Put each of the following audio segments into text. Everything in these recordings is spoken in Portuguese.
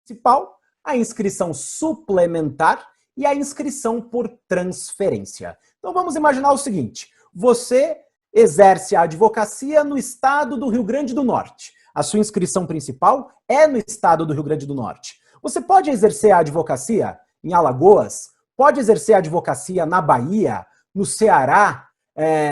principal, a inscrição suplementar e a inscrição por transferência. Então vamos imaginar o seguinte, você exerce a advocacia no estado do Rio Grande do Norte. A sua inscrição principal é no estado do Rio Grande do Norte. Você pode exercer a advocacia em Alagoas, pode exercer a advocacia na Bahia, no Ceará,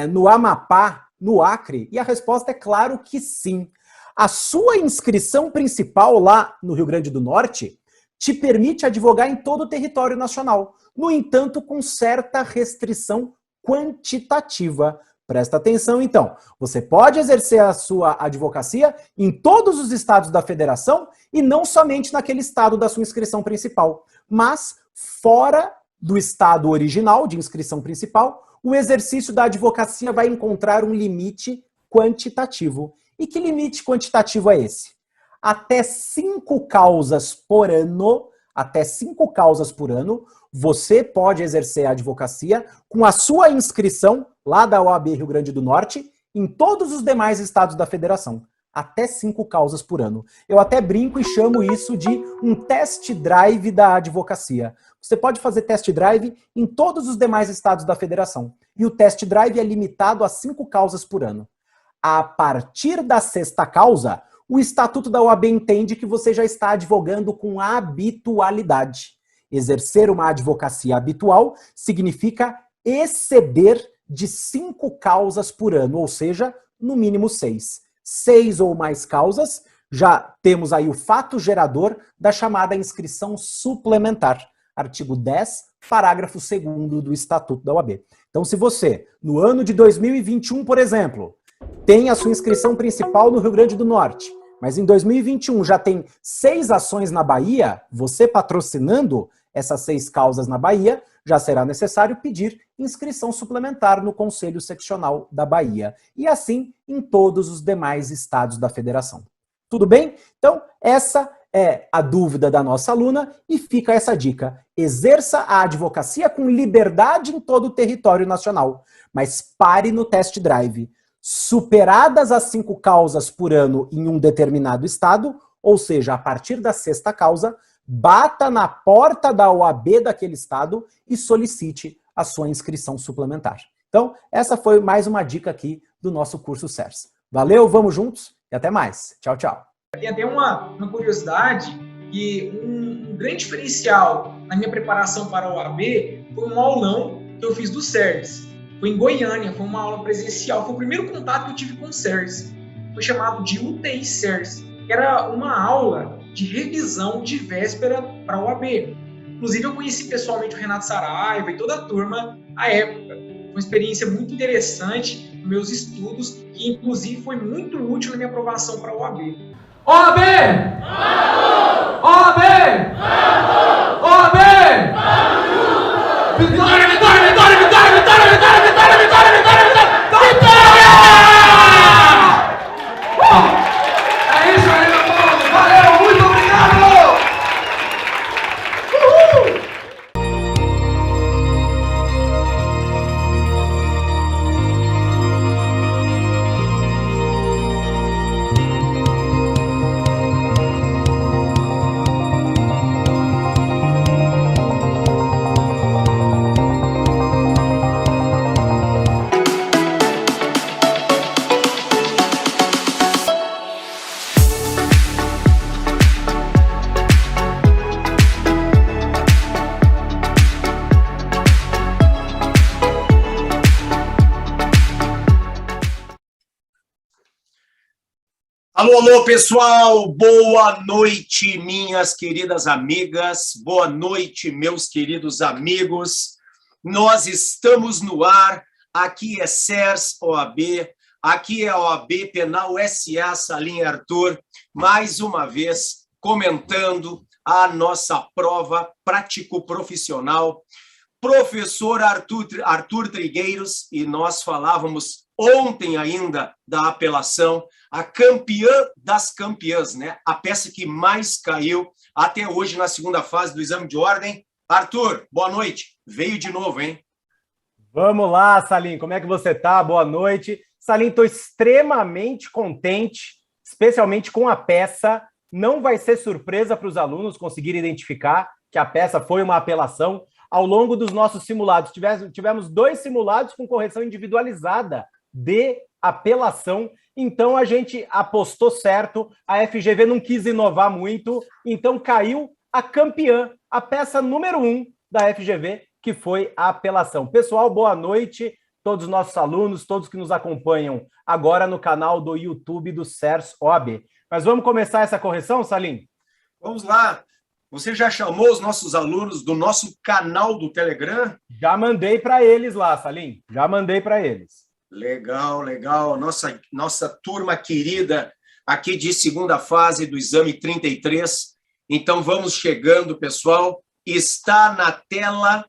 no Amapá, no Acre? E a resposta é claro que sim. A sua inscrição principal lá no Rio Grande do Norte te permite advogar em todo o território nacional. No entanto, com certa restrição quantitativa. Presta atenção, então. Você pode exercer a sua advocacia em todos os estados da federação e não somente naquele estado da sua inscrição principal. Mas, fora do estado original de inscrição principal, o exercício da advocacia vai encontrar um limite quantitativo. E que limite quantitativo é esse? Até 5 causas por ano, você pode exercer a advocacia com a sua inscrição lá da OAB Rio Grande do Norte em todos os demais estados da federação. Até 5 causas por ano. Eu até brinco e chamo isso de um test drive da advocacia. Você pode fazer test drive em todos os demais estados da federação. E o test drive é limitado a 5 causas por ano. A partir da 6ª causa, o Estatuto da OAB entende que você já está advogando com habitualidade. Exercer uma advocacia habitual significa exceder de 5 causas por ano, ou seja, no mínimo 6. 6 ou mais causas, já temos aí o fato gerador da chamada inscrição suplementar. Artigo 10, parágrafo 2º do Estatuto da OAB. Então, se você, no ano de 2021, por exemplo, tem a sua inscrição principal no Rio Grande do Norte, mas em 2021 já tem 6 ações na Bahia, você patrocinando essas 6 causas na Bahia, já será necessário pedir inscrição suplementar no Conselho Seccional da Bahia. E assim em todos os demais estados da federação. Tudo bem? Então, essa é a dúvida da nossa aluna e fica essa dica. Exerça a advocacia com liberdade em todo o território nacional, mas pare no test drive. Superadas as 5 causas por ano em um determinado estado, ou seja, a partir da 6ª causa, bata na porta da OAB daquele estado e solicite a sua inscrição suplementar. Então, essa foi mais uma dica aqui do nosso curso CERS. Valeu, vamos juntos e até mais. Tchau, tchau. Tem até uma curiosidade que um grande diferencial na minha preparação para a OAB foi um aulão que eu fiz do CERS. Foi em Goiânia, foi uma aula presencial. Foi o primeiro contato que eu tive com o CERS. Foi chamado de UTI CERS, que era uma aula de revisão de véspera para a OAB. Inclusive, eu conheci pessoalmente o Renato Saraiva e toda a turma à época. Foi uma experiência muito interessante nos meus estudos, que inclusive foi muito útil na minha aprovação para a OAB. OAB! OAB! OAB! Vitória, vitória, vitória, vitória, vitória, vitória, vitória, vitória, vitória, vitória, vitória! É isso aí, meu povo! Valeu, muito obrigado! Alô, alô, pessoal, boa noite, minhas queridas amigas, boa noite, meus queridos amigos. Nós estamos no ar, aqui é CERS OAB, aqui é a OAB Penal SA Salim Arthur, mais uma vez comentando a nossa prova prático-profissional. Professor Arthur Trigueiros, e nós falávamos ontem ainda da apelação, a campeã das campeãs, né? A peça que mais caiu até hoje na segunda fase do exame de ordem. Arthur, boa noite. Veio de novo, hein? Vamos lá, Salim. Como é que você tá? Boa noite. Salim, estou extremamente contente, especialmente com a peça Não vai ser surpresa para os alunos conseguirem identificar que a peça foi uma apelação. Ao longo dos nossos simulados, tivemos 2 simulados com correção individualizada de apelação. Então, a gente apostou certo. A FGV não quis inovar muito. Então, caiu a campeã, a peça número 1 da FGV, que foi a apelação. Pessoal, boa noite. Todos os nossos alunos, todos que nos acompanham agora no canal do YouTube do CERS OAB. Mas vamos começar essa correção, Salim? Vamos lá. Você já chamou os nossos alunos do nosso canal do Telegram? Já mandei para eles lá, Salim. Já mandei para eles. Legal, legal. Nossa turma querida aqui de segunda fase do exame 33. Então, vamos chegando, pessoal. Está na tela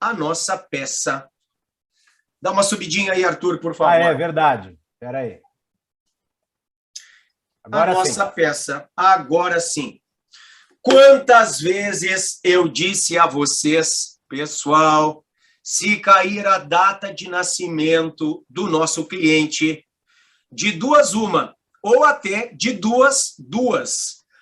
a nossa peça. Dá uma subidinha aí, Arthur, por favor. É verdade. Espera aí. Agora a nossa peça. Agora sim. Quantas vezes eu disse a vocês, pessoal, se cair a data de nascimento do nosso cliente, de 2 uma, ou até de 2,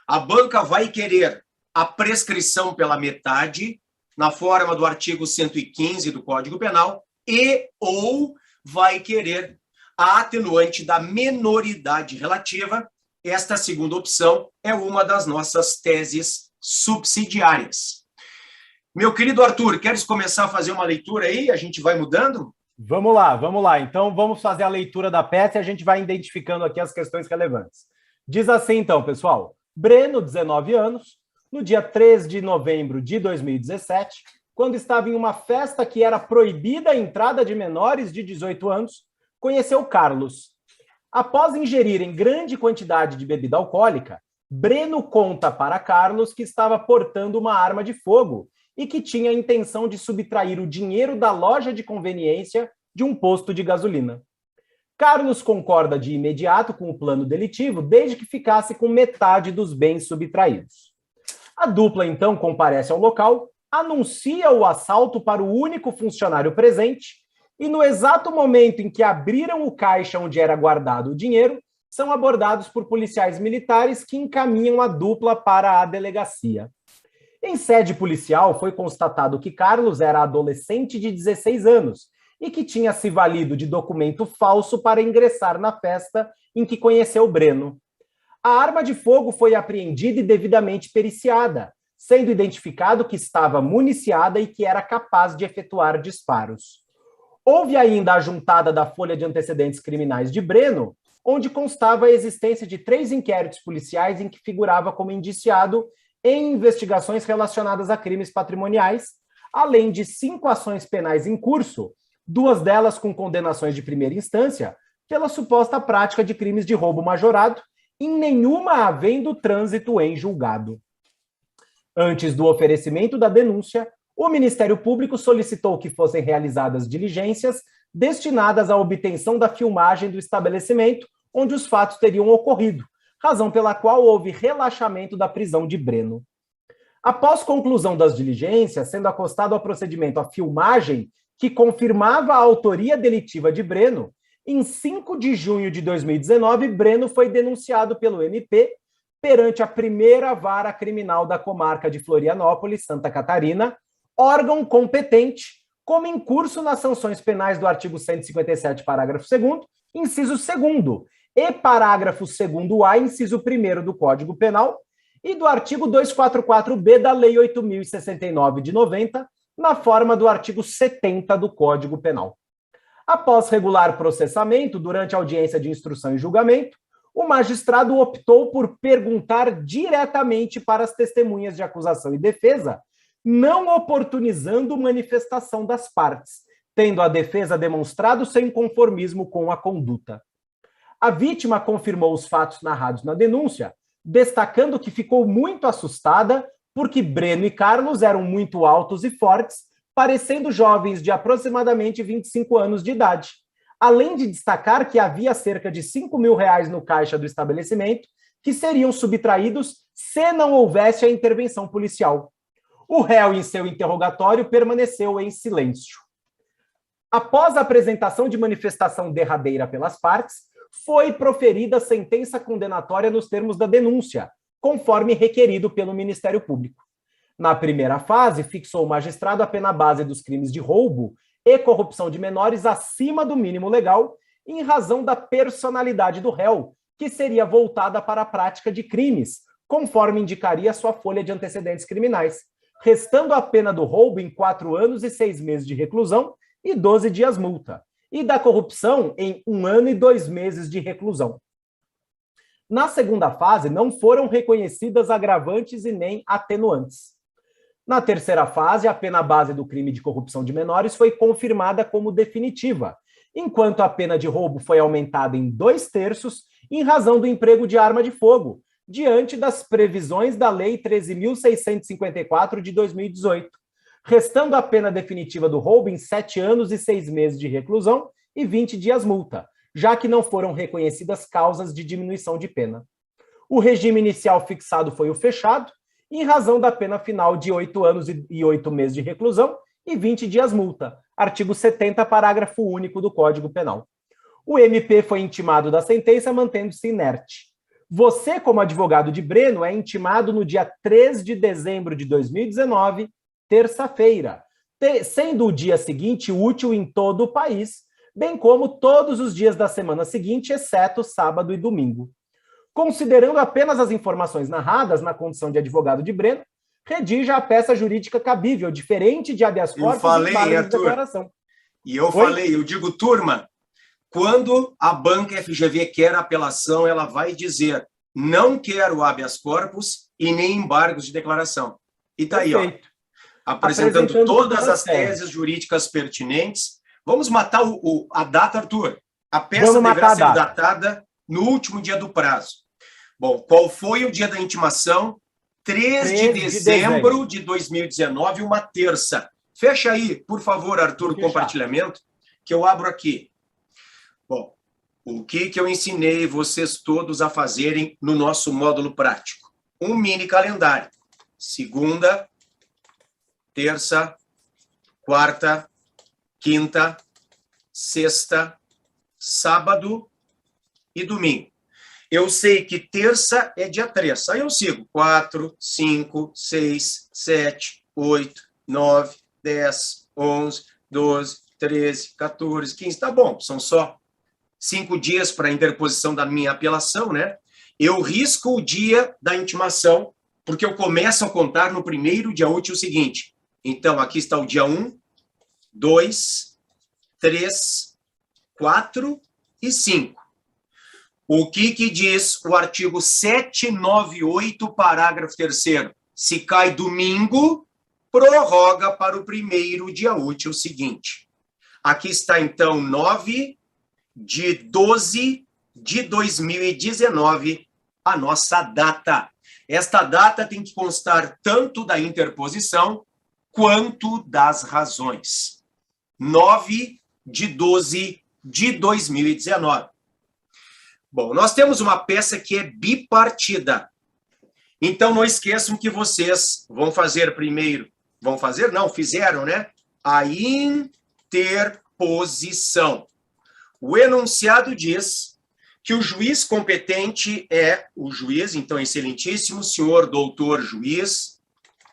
a banca vai querer a prescrição pela metade, na forma do artigo 115 do Código Penal, e ou vai querer a atenuante da menoridade relativa. Esta segunda opção é uma das nossas teses subsidiárias. Meu querido Arthur, queres começar a fazer uma leitura aí? A gente vai mudando? Vamos lá. Então, vamos fazer a leitura da peça e a gente vai identificando aqui as questões relevantes. Diz assim, então, pessoal. Breno, 19 anos, no dia 3 de novembro de 2017, quando estava em uma festa que era proibida a entrada de menores de 18 anos, conheceu Carlos. Após ingerir em grande quantidade de bebida alcoólica, Breno conta para Carlos que estava portando uma arma de fogo e que tinha a intenção de subtrair o dinheiro da loja de conveniência de um posto de gasolina. Carlos concorda de imediato com o plano delitivo, desde que ficasse com metade dos bens subtraídos. A dupla, então, comparece ao local, anuncia o assalto para o único funcionário presente e, no exato momento em que abriram o caixa onde era guardado o dinheiro, são abordados por policiais militares que encaminham a dupla para a delegacia. Em sede policial, foi constatado que Carlos era adolescente de 16 anos e que tinha se valido de documento falso para ingressar na festa em que conheceu Breno. A arma de fogo foi apreendida e devidamente periciada, sendo identificado que estava municiada e que era capaz de efetuar disparos. Houve ainda a juntada da folha de antecedentes criminais de Breno, onde constava a existência de 3 inquéritos policiais em que figurava como indiciado em investigações relacionadas a crimes patrimoniais, além de 5 ações penais em curso, 2 delas com condenações de primeira instância, pela suposta prática de crimes de roubo majorado, em nenhuma havendo trânsito em julgado. Antes do oferecimento da denúncia, o Ministério Público solicitou que fossem realizadas diligências destinadas à obtenção da filmagem do estabelecimento onde os fatos teriam ocorrido, razão pela qual houve relaxamento da prisão de Breno. Após conclusão das diligências, sendo acostado ao procedimento a filmagem que confirmava a autoria delitiva de Breno, em 5 de junho de 2019, Breno foi denunciado pelo MP perante a primeira vara criminal da comarca de Florianópolis, Santa Catarina, órgão competente, como em curso nas sanções penais do artigo 157, parágrafo 2º, inciso 2º, e parágrafo 2º-A, inciso 1º do Código Penal, e do artigo 244-B da Lei 8.069 de 90, na forma do artigo 70 do Código Penal. Após regular processamento, durante a audiência de instrução e julgamento, o magistrado optou por perguntar diretamente para as testemunhas de acusação e defesa, não oportunizando manifestação das partes, tendo a defesa demonstrado seu inconformismo com a conduta. A vítima confirmou os fatos narrados na denúncia, destacando que ficou muito assustada porque Breno e Carlos eram muito altos e fortes, parecendo jovens de aproximadamente 25 anos de idade, além de destacar que havia cerca de R$5.000 no caixa do estabelecimento que seriam subtraídos se não houvesse a intervenção policial. O réu, em seu interrogatório, permaneceu em silêncio. Após a apresentação de manifestação derradeira pelas partes, foi proferida sentença condenatória nos termos da denúncia, conforme requerido pelo Ministério Público. Na primeira fase, fixou o magistrado a pena base dos crimes de roubo e corrupção de menores acima do mínimo legal, em razão da personalidade do réu, que seria voltada para a prática de crimes, conforme indicaria sua folha de antecedentes criminais, restando a pena do roubo em 4 anos e 6 meses de reclusão e 12 dias multa, e da corrupção em 1 ano e 2 meses de reclusão. Na segunda fase, não foram reconhecidas agravantes e nem atenuantes. Na terceira fase, a pena base do crime de corrupção de menores foi confirmada como definitiva, enquanto a pena de roubo foi aumentada em 2/3 em razão do emprego de arma de fogo, diante das previsões da Lei 13.654 de 2018, restando a pena definitiva do roubo em 7 anos e 6 meses de reclusão e 20 dias multa, já que não foram reconhecidas causas de diminuição de pena. O regime inicial fixado foi o fechado, em razão da pena final de 8 anos e 8 meses de reclusão e 20 dias multa, artigo 70, parágrafo único do Código Penal. O MP foi intimado da sentença, mantendo-se inerte. Você, como advogado de Breno, é intimado no dia 3 de dezembro de 2019, terça-feira, sendo o dia seguinte útil em todo o país, bem como todos os dias da semana seguinte, exceto sábado e domingo. Considerando apenas as informações narradas na condição de advogado de Breno, redija a peça jurídica cabível, diferente de habeas corpus e vagas de declaração. E eu falei, eu digo, turma, quando a banca FGV quer apelação, ela vai dizer, não quero habeas corpus e nem embargos de declaração. E está aí, ó, apresentando todas as teses jurídicas pertinentes. Vamos matar a data, Arthur. A peça deverá ser datada no último dia do prazo. Bom, qual foi o dia da intimação? 3 de dezembro de 2019, uma terça. Fecha aí, por favor, Arthur, o compartilhamento, que eu abro aqui. Bom, o que eu ensinei vocês todos a fazerem no nosso módulo prático? Um mini calendário. Segunda, terça, quarta, quinta, sexta, sábado e domingo. Eu sei que terça é dia 3. Aí eu sigo 4, 5, 6, 7, 8, 9, 10, 11, 12, 13, 14, 15. Tá bom, são só 5 dias para a interposição da minha apelação, né? Eu risco o dia da intimação, porque eu começo a contar no primeiro dia útil seguinte. Então, aqui está o dia 1, 2, 3, 4 e 5. O que diz o artigo 798, parágrafo 3º? Se cai domingo, prorroga para o primeiro dia útil seguinte. Aqui está, então, 9 de 12 de 2019, a nossa data. Esta data tem que constar tanto da interposição quanto das razões. 9 de 12 de 2019. Bom, nós temos uma peça que é bipartida. Então, não esqueçam que vocês vão fazer primeiro... Vão fazer? Não, fizeram, né? A interposição. O enunciado diz que o juiz competente é o juiz, então, excelentíssimo senhor doutor juiz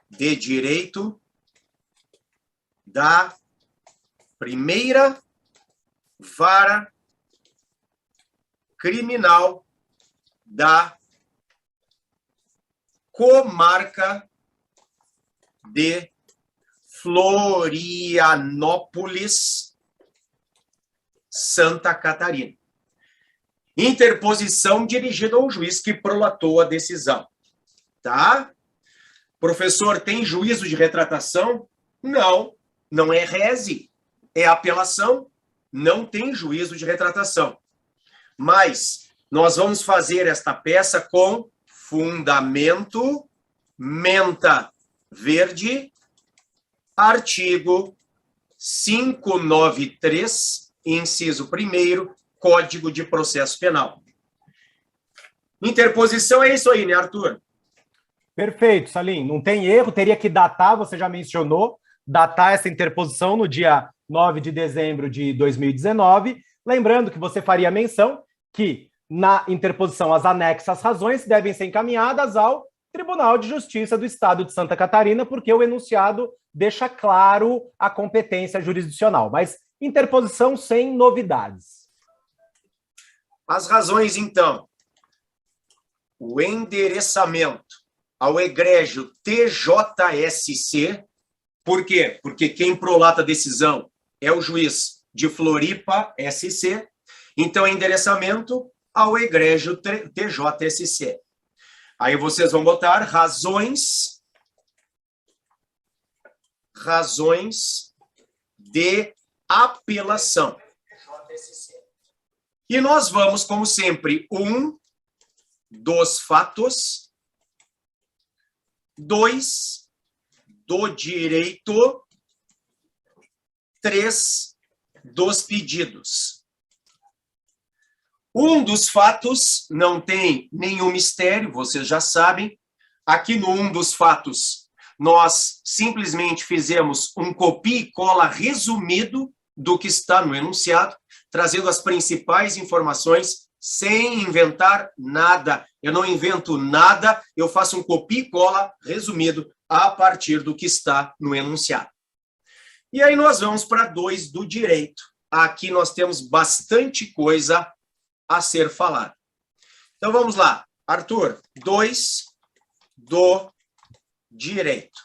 de direito da primeira vara criminal da comarca de Florianópolis, Santa Catarina. Interposição dirigida ao juiz que prolatou a decisão. Tá? Professor, tem juízo de retratação? Não, não é rese, é apelação, não tem juízo de retratação. Mas nós vamos fazer esta peça com fundamento, menta verde, artigo 593, inciso 1º, Código de Processo Penal. Interposição é isso aí, né, Arthur? Perfeito, Salim. Não tem erro, teria que datar, você já mencionou, datar essa interposição no dia 9 de dezembro de 2019. Lembrando que você faria menção que Na interposição, as anexas razões devem ser encaminhadas ao Tribunal de Justiça do Estado de Santa Catarina, porque o enunciado deixa claro a competência jurisdicional. Mas interposição sem novidades. As razões, então. O endereçamento ao egrégio TJSC. Por quê? Porque quem prolata a decisão é o juiz de Floripa, SC. Então, endereçamento ao egrégio TJSC. Aí vocês vão botar razões de apelação. E nós vamos, como sempre, 1, dos fatos, 2, do direito, 3, dos pedidos. Um dos fatos não tem nenhum mistério, vocês já sabem. Aqui no um dos fatos, nós simplesmente fizemos um copia e cola resumido do que está no enunciado, trazendo as principais informações sem inventar nada. Eu não invento nada, eu faço um copia e cola resumido a partir do que está no enunciado. E aí nós vamos para 2 do direito. Aqui nós temos bastante coisa a ser falada. Então vamos lá. Arthur, 2 do direito.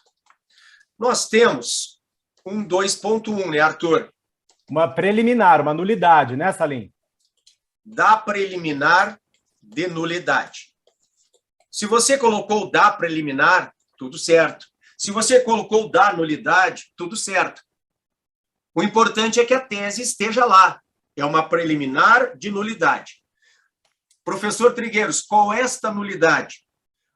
Nós temos um 2.1, né, Arthur? Uma preliminar, uma nulidade, né, Salim? Da preliminar de nulidade. Se você colocou da preliminar, tudo certo. Se você colocou da nulidade, tudo certo. O importante é que a tese esteja lá. É uma preliminar de nulidade. Professor Trigueiros, qual é esta nulidade?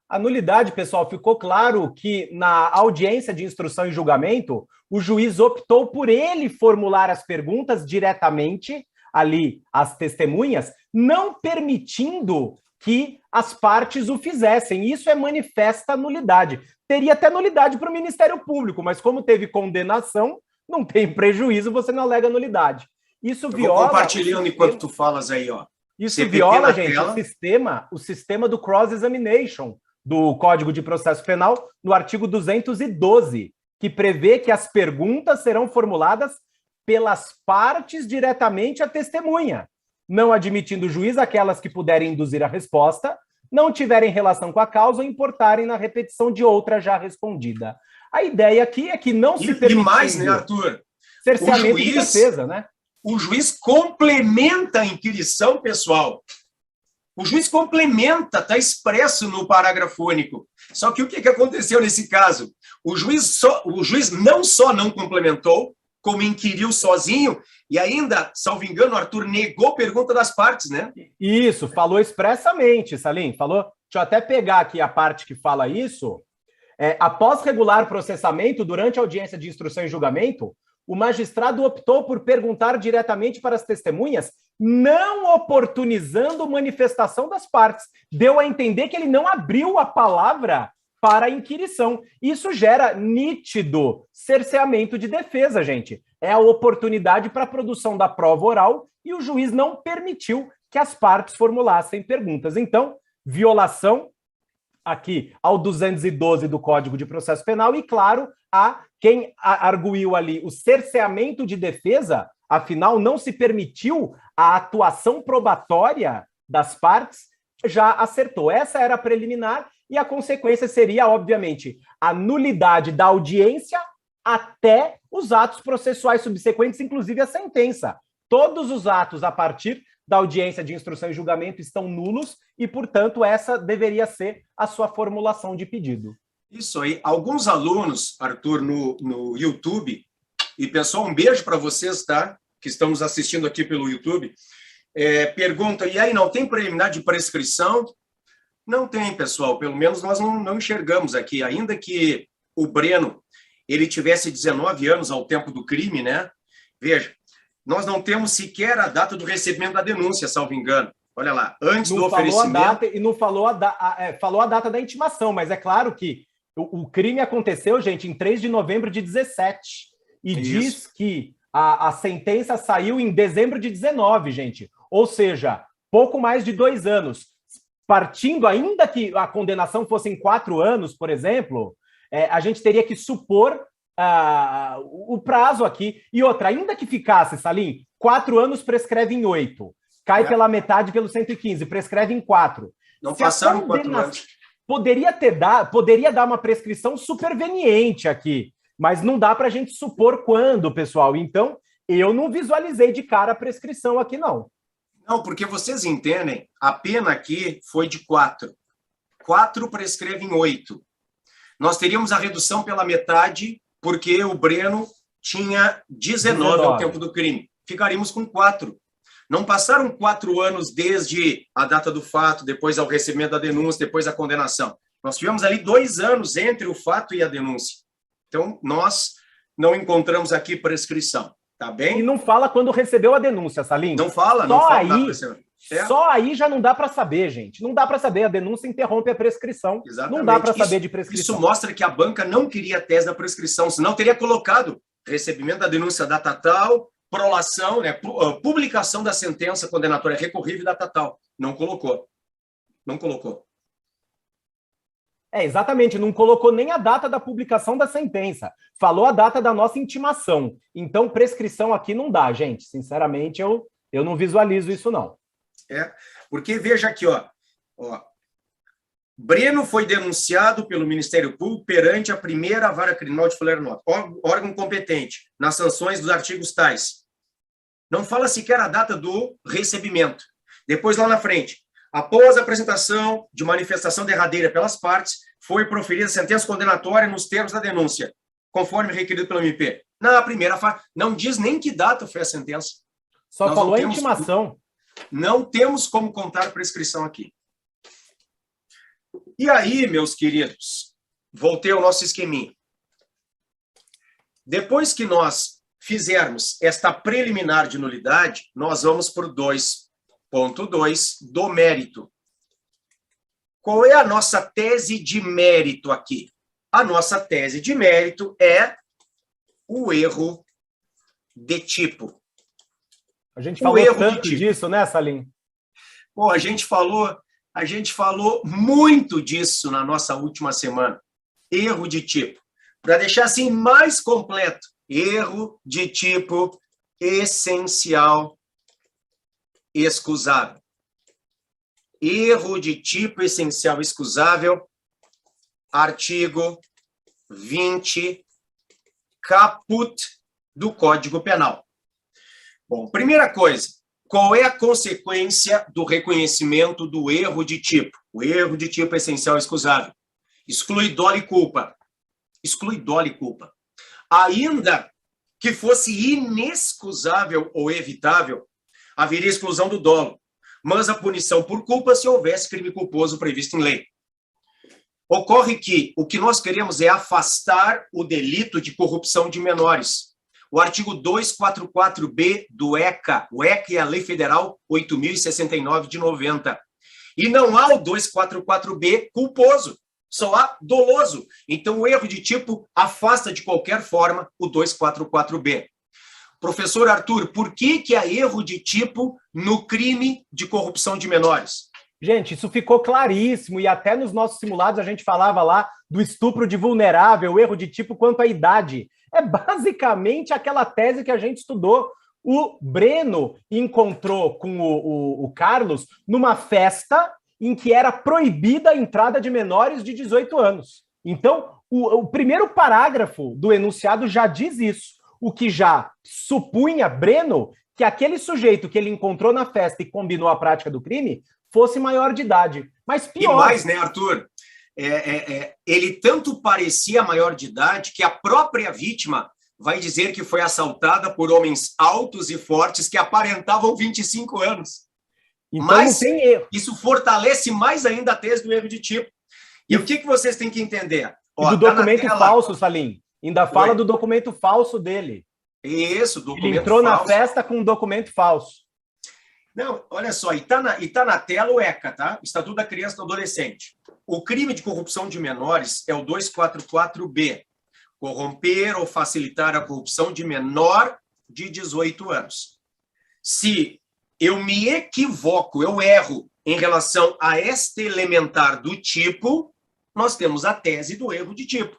A nulidade, pessoal, ficou claro que na audiência de instrução e julgamento, o juiz optou por ele formular as perguntas diretamente ali às testemunhas, não permitindo que as partes o fizessem. Isso é manifesta nulidade. Teria até nulidade para o Ministério Público, mas como teve condenação, não tem prejuízo, você não alega nulidade. Isso viola... Vou compartilhando enquanto tu falas aí, ó. Isso CPP viola, gente, tela. o sistema do cross-examination do Código de Processo Penal, no artigo 212, que prevê que as perguntas serão formuladas pelas partes diretamente à testemunha, não admitindo o juiz aquelas que puderem induzir a resposta, não tiverem relação com a causa ou importarem na repetição de outra já respondida. A ideia aqui é que não se permite... E mais, né, Arthur? Cerceamento de defesa, né? O juiz complementa a inquirição, pessoal. O juiz complementa, está expresso no parágrafo único. Só que o que aconteceu nesse caso? O juiz não só não complementou, como inquiriu sozinho, e ainda, salvo engano, o Arthur negou pergunta das partes, né? Isso, falou expressamente, Salim. Falou, deixa eu até pegar aqui a parte que fala isso. Após regular processamento, durante a audiência de instrução e julgamento, o magistrado optou por perguntar diretamente para as testemunhas, não oportunizando manifestação das partes. Deu a entender que ele não abriu a palavra para a inquirição. Isso gera nítido cerceamento de defesa, gente. É a oportunidade para a produção da prova oral e o juiz não permitiu que as partes formulassem perguntas. Então, violação aqui ao 212 do Código de Processo Penal e, claro, a quem arguiu ali o cerceamento de defesa, afinal, não se permitiu a atuação probatória das partes, já acertou. Essa era a preliminar e a consequência seria, obviamente, a nulidade da audiência até os atos processuais subsequentes, inclusive a sentença. Todos os atos a partir da audiência de instrução e julgamento estão nulos e, portanto, essa deveria ser a sua formulação de pedido. Isso aí. Alguns alunos, Arthur, no YouTube, e pessoal, um beijo para vocês, tá? Que estamos assistindo aqui pelo YouTube, perguntam, e aí, não tem preliminar de prescrição? Não tem, pessoal. Pelo menos nós não enxergamos aqui. Ainda que o Breno, ele tivesse 19 anos ao tempo do crime, né? Veja, nós não temos sequer a data do recebimento da denúncia, salvo engano. Olha lá, antes do oferecimento... A data, e não falou falou a data da intimação, mas é claro que o crime aconteceu, gente, em 3 de novembro de 17. E diz que a sentença saiu em dezembro de 19, gente. Ou seja, pouco mais de 2 anos. Partindo, ainda que a condenação fosse em 4 anos, por exemplo, a gente teria que supor o prazo aqui. E outra, ainda que ficasse, Salim, 4 anos prescreve em 8, cai pela metade pelo 115, prescreve em 4. Não passaram 4 anos. Poderia dar uma prescrição superveniente aqui, mas não dá para a gente supor quando, pessoal. Então, eu não visualizei de cara a prescrição aqui, não. Não, porque vocês entendem, a pena aqui foi de 4. 4 prescreve em 8. Nós teríamos a redução pela metade, porque o Breno tinha 19 ao tempo do crime. Ficaríamos com 4. Não passaram 4 anos desde a data do fato, depois ao recebimento da denúncia, depois a condenação. Nós tivemos ali 2 anos entre o fato e a denúncia. Então, nós não encontramos aqui prescrição. Tá bem? E não fala quando recebeu a denúncia, Salim. Não fala, não fala. Aí, só aí já não dá para saber, gente. Não dá para saber. A denúncia interrompe a prescrição. Exatamente. Não dá para saber de prescrição. Isso mostra que a banca não queria a tese da prescrição, senão teria colocado recebimento da denúncia data tal, prolação, né, publicação da sentença condenatória recorrível data tal. Não colocou. Não colocou. Exatamente, não colocou nem a data da publicação da sentença. Falou a data da nossa intimação. Então, prescrição aqui não dá, gente. Sinceramente, eu não visualizo isso, não. Porque veja aqui, ó. Breno foi denunciado pelo Ministério Público perante a primeira vara criminal de Florianópolis, órgão competente, nas sanções dos artigos tais. Não fala sequer a data do recebimento. Depois, lá na frente, após a apresentação de manifestação derradeira pelas partes, foi proferida sentença condenatória nos termos da denúncia, conforme requerido pelo MP. Na primeira fase, não diz nem que data foi a sentença. Só falou a intimação. Não temos como contar prescrição aqui. E aí, meus queridos, voltei ao nosso esqueminha. Depois que nós fizermos esta preliminar de nulidade, nós vamos para o 2.2 do mérito. Qual é a nossa tese de mérito aqui? A nossa tese de mérito é o erro de tipo. A gente falou tanto disso, né, Salim? Pô, a gente falou muito disso na nossa última semana. Erro de tipo. Para deixar assim mais completo, erro de tipo essencial excusável. Erro de tipo essencial excusável, artigo 20, caput do Código Penal. Bom, primeira coisa, qual é a consequência do reconhecimento do erro de tipo? O erro de tipo essencial excusável. Exclui dolo e culpa. Exclui dolo e culpa. Ainda que fosse inexcusável ou evitável, haveria exclusão do dolo, mas a punição por culpa se houvesse crime culposo previsto em lei. Ocorre que o que nós queremos é afastar o delito de corrupção de menores. O artigo 244B do ECA, o ECA é a Lei Federal 8.069 de 90. E não há o 244B culposo, só há doloso. Então, o erro de tipo afasta de qualquer forma o 244B. Professor Arthur, por que há erro de tipo no crime de corrupção de menores? Gente, isso ficou claríssimo, e até nos nossos simulados a gente falava lá do estupro de vulnerável, erro de tipo quanto à idade. É basicamente aquela tese que a gente estudou. O Breno encontrou com o Carlos numa festa em que era proibida a entrada de menores de 18 anos. Então, o primeiro parágrafo do enunciado já diz isso, o que já supunha Breno que aquele sujeito que ele encontrou na festa e combinou a prática do crime fosse maior de idade. Mas pior... E mais, né, Arthur? Ele tanto parecia maior de idade que a própria vítima vai dizer que foi assaltada por homens altos e fortes que aparentavam 25 anos. Então, mas não tem erro. Isso fortalece mais ainda a tese do erro de tipo. E o que vocês têm que entender? Ó, do documento falso, Salim. Ainda fala do documento falso dele. Isso, documento Ele entrou falso. na festa com um documento falso. Não, olha só, e tá na tela o ECA, tá? Estatuto da Criança e do Adolescente. O crime de corrupção de menores é o 244B. Corromper ou facilitar a corrupção de menor de 18 anos. Se eu me equivoco, eu erro em relação a esta elementar do tipo, nós temos a tese do erro de tipo.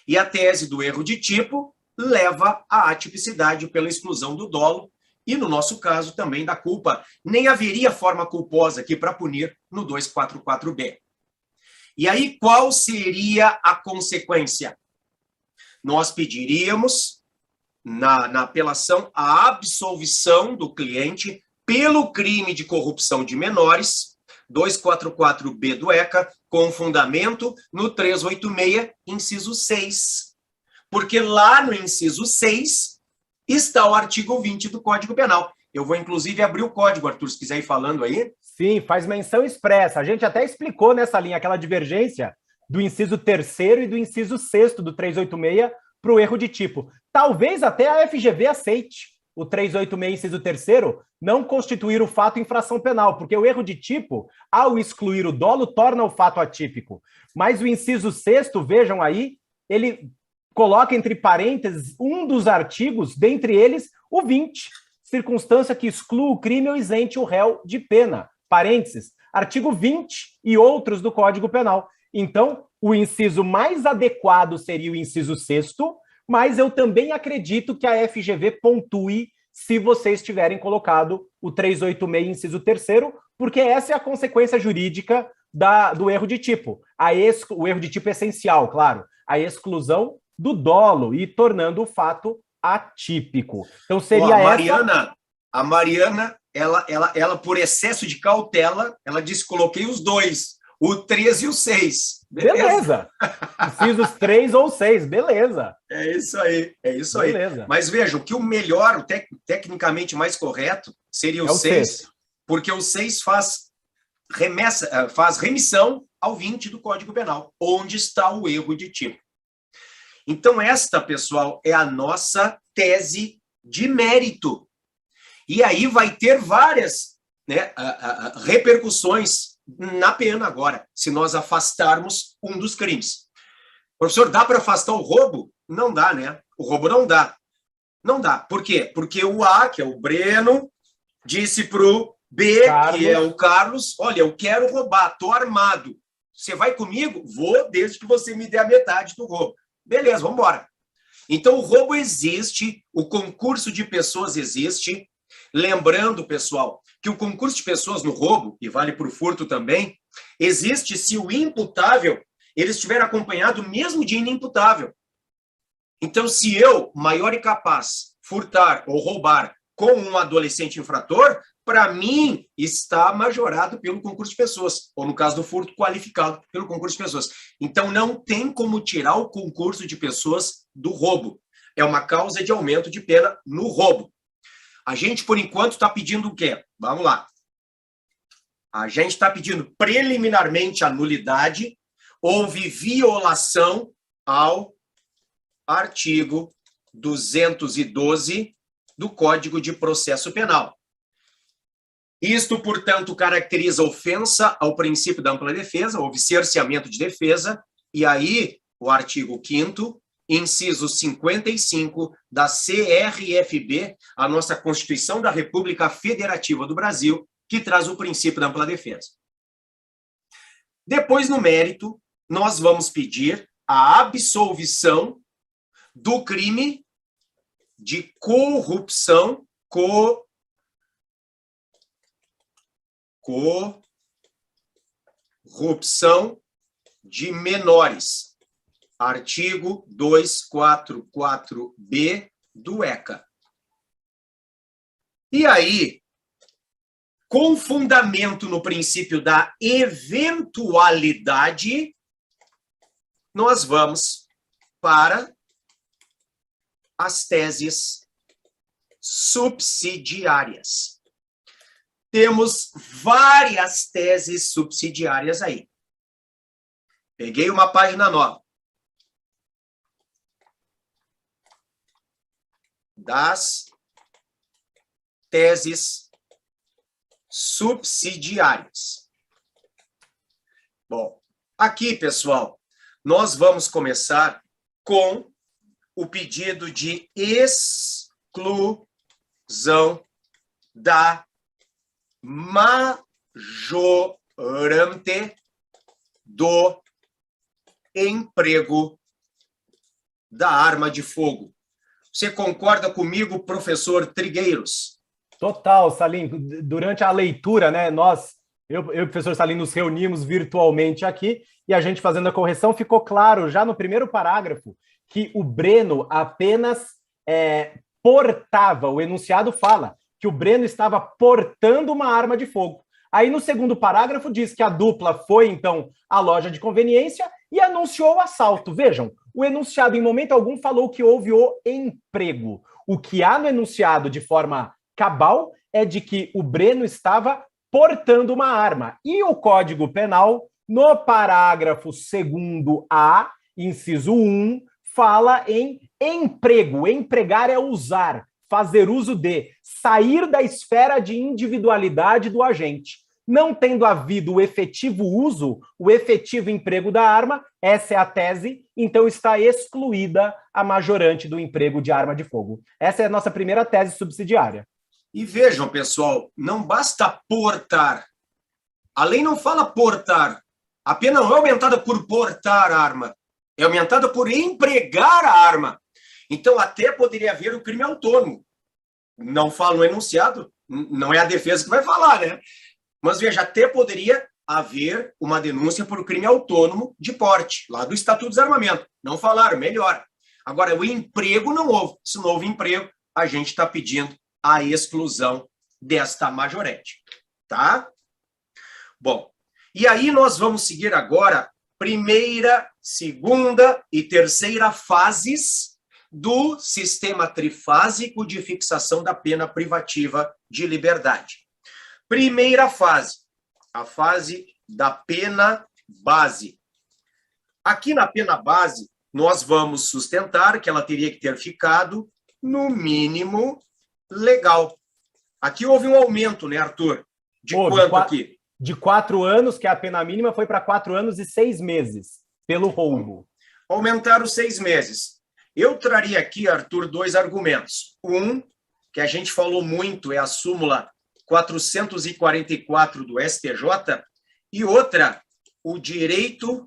E a tese do erro de tipo leva à atipicidade pela exclusão do dolo e, no nosso caso, também da culpa. Nem haveria forma culposa aqui para punir no 244B. E aí, qual seria a consequência? Nós pediríamos, na apelação, a absolvição do cliente pelo crime de corrupção de menores, 244B do ECA, com fundamento no 386, inciso 6. Porque lá no inciso 6 está o artigo 20 do Código Penal. Eu vou, inclusive, abrir o código, Arthur, se quiser ir falando aí. Sim, faz menção expressa. A gente até explicou nessa linha aquela divergência do inciso 3º e do inciso 6º do 386 para o erro de tipo. Talvez até a FGV aceite o 386, inciso 3º, não constituir o fato infração penal, porque o erro de tipo, ao excluir o dolo, torna o fato atípico. Mas o inciso 6º, vejam aí, ele coloca entre parênteses um dos artigos, dentre eles o 20, circunstância que exclui o crime ou isente o réu de pena. Parênteses, artigo 20 e outros do Código Penal. Então, o inciso mais adequado seria o inciso 6º, mas eu também acredito que a FGV pontue se vocês tiverem colocado o 386, inciso 3º, porque essa é a consequência jurídica do erro de tipo. O erro de tipo essencial, claro, a exclusão do dolo e tornando o fato atípico. Então seria a Mariana, ela por excesso de cautela, ela disse: coloquei os dois, o 3 e o 6. Beleza. Incisos 3 ou 6, beleza. É isso aí, é isso beleza. Aí. Mas vejam que o melhor, o tecnicamente mais correto, seria o 6, porque o 6 faz remissão ao 20 do Código Penal, onde está o erro de tipo. Então, esta, pessoal, é a nossa tese de mérito. E aí vai ter várias, né, repercussões na pena agora, se nós afastarmos um dos crimes. Professor, dá para afastar o roubo? Não dá, né? O roubo não dá. Não dá. Por quê? Porque o A, que é o Breno, disse para o B, que é o Carlos: olha, eu quero roubar, estou armado. Você vai comigo? Vou, desde que você me dê a metade do roubo. Beleza, vamos embora. Então, o roubo existe, o concurso de pessoas existe. Lembrando, pessoal, que o concurso de pessoas no roubo, e vale para o furto também, existe se o imputável ele estiver acompanhado mesmo de inimputável. Então, se eu, maior e capaz, furtar ou roubar com um adolescente infrator, para mim está majorado pelo concurso de pessoas, ou no caso do furto, qualificado pelo concurso de pessoas. Então, não tem como tirar o concurso de pessoas do roubo. É uma causa de aumento de pena no roubo. A gente, por enquanto, está pedindo o quê? Vamos lá. A gente está pedindo preliminarmente a nulidade. Houve violação ao artigo 212 do Código de Processo Penal. Isto, portanto, caracteriza ofensa ao princípio da ampla defesa, houve cerceamento de defesa, e aí o artigo 5º, inciso 55 da CRFB, a nossa Constituição da República Federativa do Brasil, que traz o princípio da ampla defesa. Depois, no mérito, nós vamos pedir a absolvição do crime de corrupção, corrupção de menores. Artigo 244B do ECA. E aí, com fundamento no princípio da eventualidade, nós vamos para as teses subsidiárias. Temos várias teses subsidiárias aí. Peguei uma página nova. Das teses subsidiárias. Bom, aqui, pessoal, nós vamos começar com o pedido de exclusão da majorante do emprego da arma de fogo. Você concorda comigo, professor Trigueiros? Total, Salim. Durante a leitura, né, eu e o professor Salim nos reunimos virtualmente aqui e a gente fazendo a correção, ficou claro já no primeiro parágrafo que o Breno apenas portava, o enunciado fala que o Breno estava portando uma arma de fogo. Aí no segundo parágrafo diz que a dupla foi, então, à loja de conveniência e anunciou o assalto. Vejam, o enunciado em momento algum falou que houve o emprego. O que há no enunciado de forma cabal é de que o Breno estava portando uma arma. E o Código Penal, no parágrafo 2º-A, inciso 1, fala em emprego. Empregar é usar, fazer uso de, sair da esfera de individualidade do agente. Não tendo havido o efetivo uso, o efetivo emprego da arma, essa é a tese, então está excluída a majorante do emprego de arma de fogo. Essa é a nossa primeira tese subsidiária. E vejam, pessoal, não basta portar. A lei não fala portar. A pena não é aumentada por portar a arma, é aumentada por empregar a arma. Então, até poderia haver o crime autônomo. Não fala no enunciado, não é a defesa que vai falar, né? Mas, veja, até poderia haver uma denúncia por crime autônomo de porte, lá do Estatuto do Desarmamento. Não falaram, melhor. Agora, o emprego não houve. Se não houve emprego, a gente está pedindo a exclusão desta majorete, tá? Bom, e aí nós vamos seguir agora primeira, segunda e terceira fases do sistema trifásico de fixação da pena privativa de liberdade. Primeira fase, a fase da pena base. Aqui na pena base, nós vamos sustentar que ela teria que ter ficado no mínimo legal. Aqui houve um aumento, né, Arthur? De quanto aqui? De 4 anos, que a pena mínima foi para 4 anos e 6 meses, pelo roubo. Aumentaram 6 meses. Eu traria aqui, Arthur, 2 argumentos. Um, que a gente falou muito, é a súmula 444 do STJ, e outra, o direito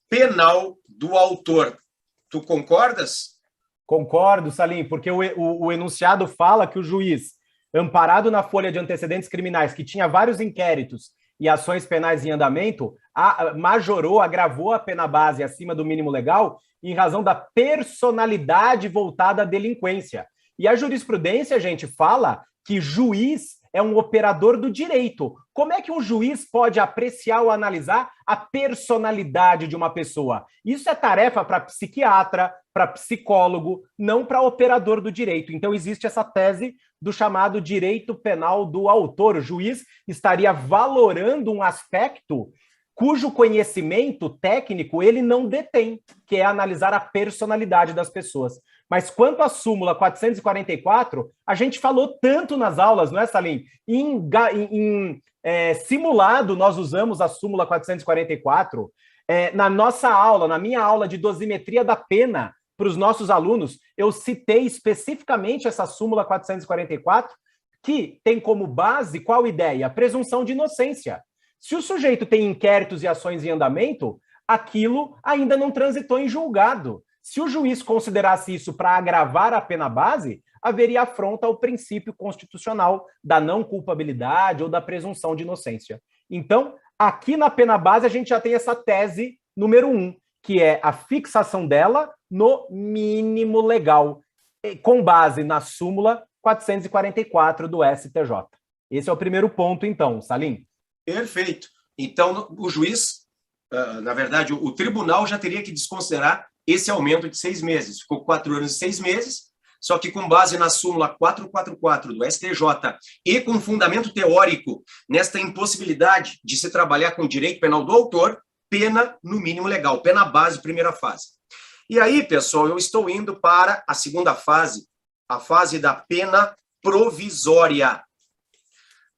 penal do autor. Tu concordas? Concordo, Salim, porque o enunciado fala que o juiz, amparado na folha de antecedentes criminais, que tinha vários inquéritos e ações penais em andamento, majorou, agravou a pena base acima do mínimo legal em razão da personalidade voltada à delinquência. E a jurisprudência, gente, fala que juiz é um operador do direito. Como é que um juiz pode apreciar ou analisar a personalidade de uma pessoa? Isso é tarefa para psiquiatra, para psicólogo, não para operador do direito. Então existe essa tese do chamado direito penal do autor. O juiz estaria valorando um aspecto cujo conhecimento técnico ele não detém, que é analisar a personalidade das pessoas. Mas quanto à súmula 444, a gente falou tanto nas aulas, não é, Salim? Simulado, nós usamos a súmula 444. Na nossa aula, na minha aula de dosimetria da pena para os nossos alunos, eu citei especificamente essa súmula 444, que tem como base qual ideia? A presunção de inocência. Se o sujeito tem inquéritos e ações em andamento, aquilo ainda não transitou em julgado. Se o juiz considerasse isso para agravar a pena base, haveria afronta ao princípio constitucional da não culpabilidade ou da presunção de inocência. Então, aqui na pena base, a gente já tem essa tese número 1, que é a fixação dela no mínimo legal, com base na súmula 444 do STJ. Esse é o primeiro ponto, então, Salim. Perfeito. Então, o juiz, na verdade, o tribunal já teria que desconsiderar esse aumento de 6 meses. Ficou 4 anos e 6 meses, só que com base na súmula 444 do STJ e com fundamento teórico nesta impossibilidade de se trabalhar com o direito penal do autor, pena no mínimo legal, pena base, primeira fase. E aí, pessoal, eu estou indo para a segunda fase, a fase da pena provisória.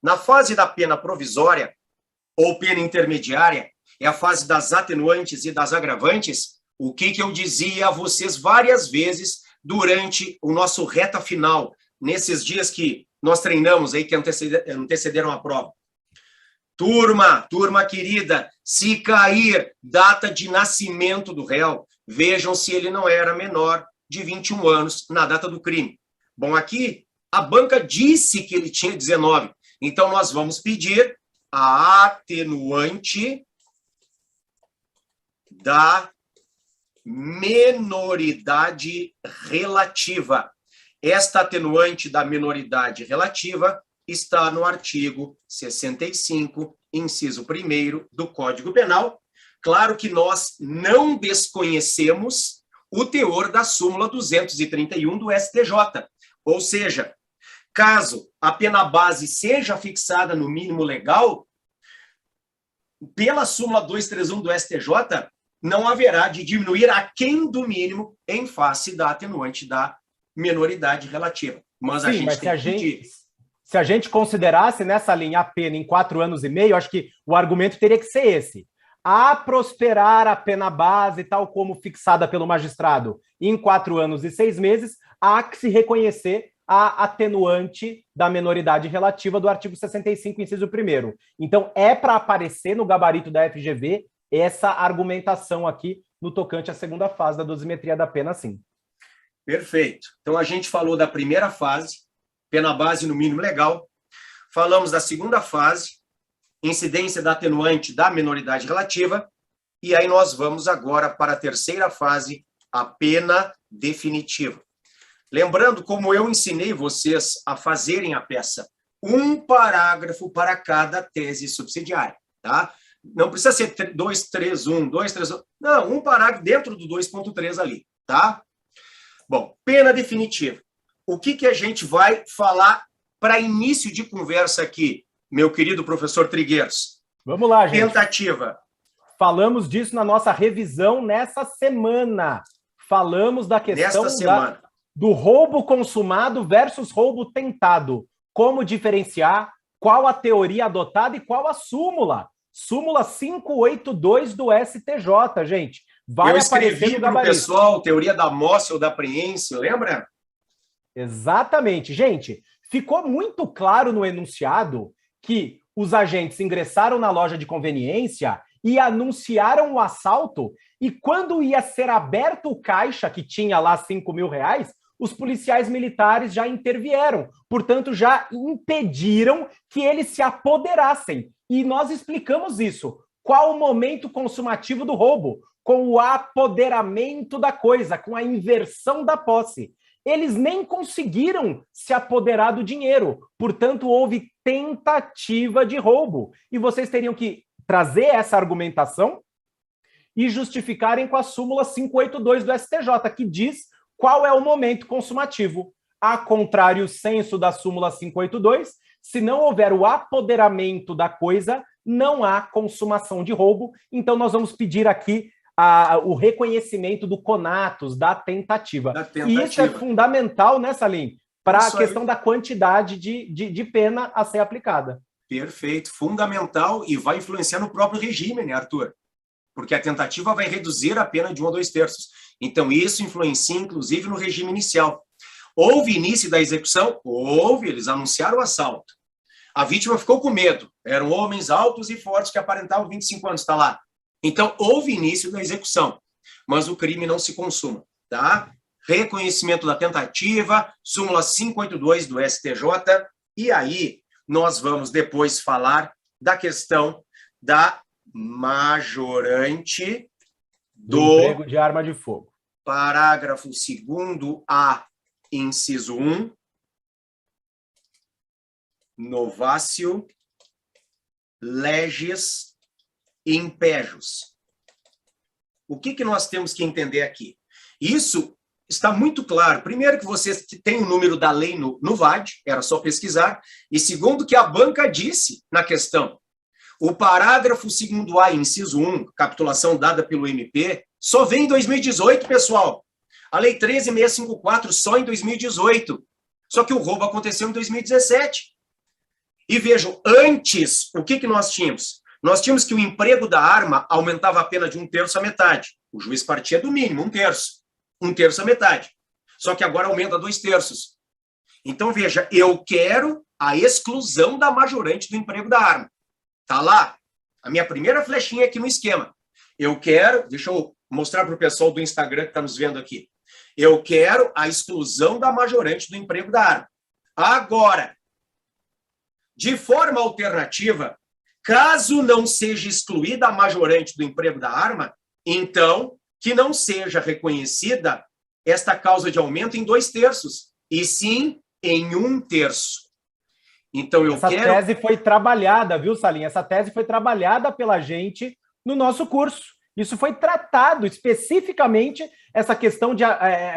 Na fase da pena provisória, ou pena intermediária, é a fase das atenuantes e das agravantes, o que eu dizia a vocês várias vezes durante o nosso reta final, nesses dias que nós treinamos aí que antecederam a prova. Turma querida, se cair data de nascimento do réu, vejam se ele não era menor de 21 anos na data do crime. Bom, aqui a banca disse que ele tinha 19, então nós vamos pedir a atenuante da menoridade relativa. Esta atenuante da menoridade relativa está no artigo 65, inciso 1º do Código Penal. Claro que nós não desconhecemos o teor da súmula 231 do STJ. Ou seja, caso a pena base seja fixada no mínimo legal, pela súmula 231 do STJ, não haverá de diminuir aquém do mínimo em face da atenuante da menoridade relativa. Mas Sim, a gente mas tem que pedir. se a gente considerasse nessa linha a pena em 4 anos e meio, acho que o argumento teria que ser esse. A prosperar a pena base, tal como fixada pelo magistrado, em 4 anos e 6 meses, há que se reconhecer a atenuante da menoridade relativa do artigo 65, inciso 1º. Então, é para aparecer no gabarito da FGV essa argumentação aqui no tocante à segunda fase da dosimetria da pena, sim. Perfeito. Então, a gente falou da primeira fase, pena base no mínimo legal. Falamos da segunda fase, incidência da atenuante da menoridade relativa. E aí nós vamos agora para a terceira fase, a pena definitiva. Lembrando, como eu ensinei vocês a fazerem a peça, um parágrafo para cada tese subsidiária, tá? Não precisa ser 231, 231. Não, um parágrafo dentro do 2.3 ali, tá? Bom, pena definitiva. O que a gente vai falar para início de conversa aqui, meu querido professor Trigueiros? Vamos lá, gente. Tentativa. Falamos disso na nossa revisão nessa semana. Falamos da questão do roubo consumado versus roubo tentado. Como diferenciar, qual a teoria adotada e qual a súmula. Súmula 582 do STJ, gente. Vai aparecer no gabarito. Eu escrevi para o pessoal, teoria da mosse ou da apreensão, lembra? Exatamente. Gente, ficou muito claro no enunciado que os agentes ingressaram na loja de conveniência e anunciaram o assalto, e quando ia ser aberto o caixa, que tinha lá R$5.000, os policiais militares já intervieram, portanto, já impediram que eles se apoderassem. E nós explicamos isso. Qual o momento consumativo do roubo? Com o apoderamento da coisa, com a inversão da posse. Eles nem conseguiram se apoderar do dinheiro, portanto, houve tentativa de roubo. E vocês teriam que trazer essa argumentação e justificarem com a súmula 582 do STJ, que diz qual é o momento consumativo. A contrário senso da súmula 582, se não houver o apoderamento da coisa, não há consumação de roubo. Então, nós vamos pedir aqui o reconhecimento do conatus, da tentativa. E isso é fundamental, né, Salim? Para a questão da quantidade de pena a ser aplicada. Perfeito, fundamental, e vai influenciar no próprio regime, né, Arthur? Porque a tentativa vai reduzir a pena de 1 a 2 terços. Então, isso influencia, inclusive, no regime inicial. Houve início da execução? Houve, eles anunciaram o assalto. A vítima ficou com medo. Eram homens altos e fortes que aparentavam 25 anos, está lá. Então, houve início da execução, mas o crime não se consuma, tá? Reconhecimento da tentativa, súmula 582 do STJ, e aí nós vamos depois falar da questão da majorante do emprego de arma de fogo. Parágrafo 2º-A, inciso 1, novácio legis impejus. O que nós temos que entender aqui? Isso está muito claro. Primeiro, que vocês têm o número da lei no VAD, era só pesquisar. E segundo, que a banca disse na questão. O parágrafo 2º-A, inciso 1, capitulação dada pelo MP, só vem em 2018, pessoal. A lei 13.654 só em 2018. Só que o roubo aconteceu em 2017. E vejam, antes, o que nós tínhamos? Nós tínhamos que o emprego da arma aumentava a pena de 1 terço a metade. O juiz partia do mínimo, 1 terço. 1 terço a metade. Só que agora aumenta a 2 terços. Então, veja, eu quero a exclusão da majorante do emprego da arma. Está lá, a minha primeira flechinha aqui no esquema. Eu quero, deixa eu mostrar para o pessoal do Instagram que está nos vendo aqui. Eu quero a exclusão da majorante do emprego da arma. Agora, de forma alternativa, caso não seja excluída a majorante do emprego da arma, então que não seja reconhecida esta causa de aumento em 2/3, e sim em 1/3. Então, Essa tese foi trabalhada, viu, Salim? Essa tese foi trabalhada pela gente no nosso curso. Isso foi tratado especificamente, essa questão de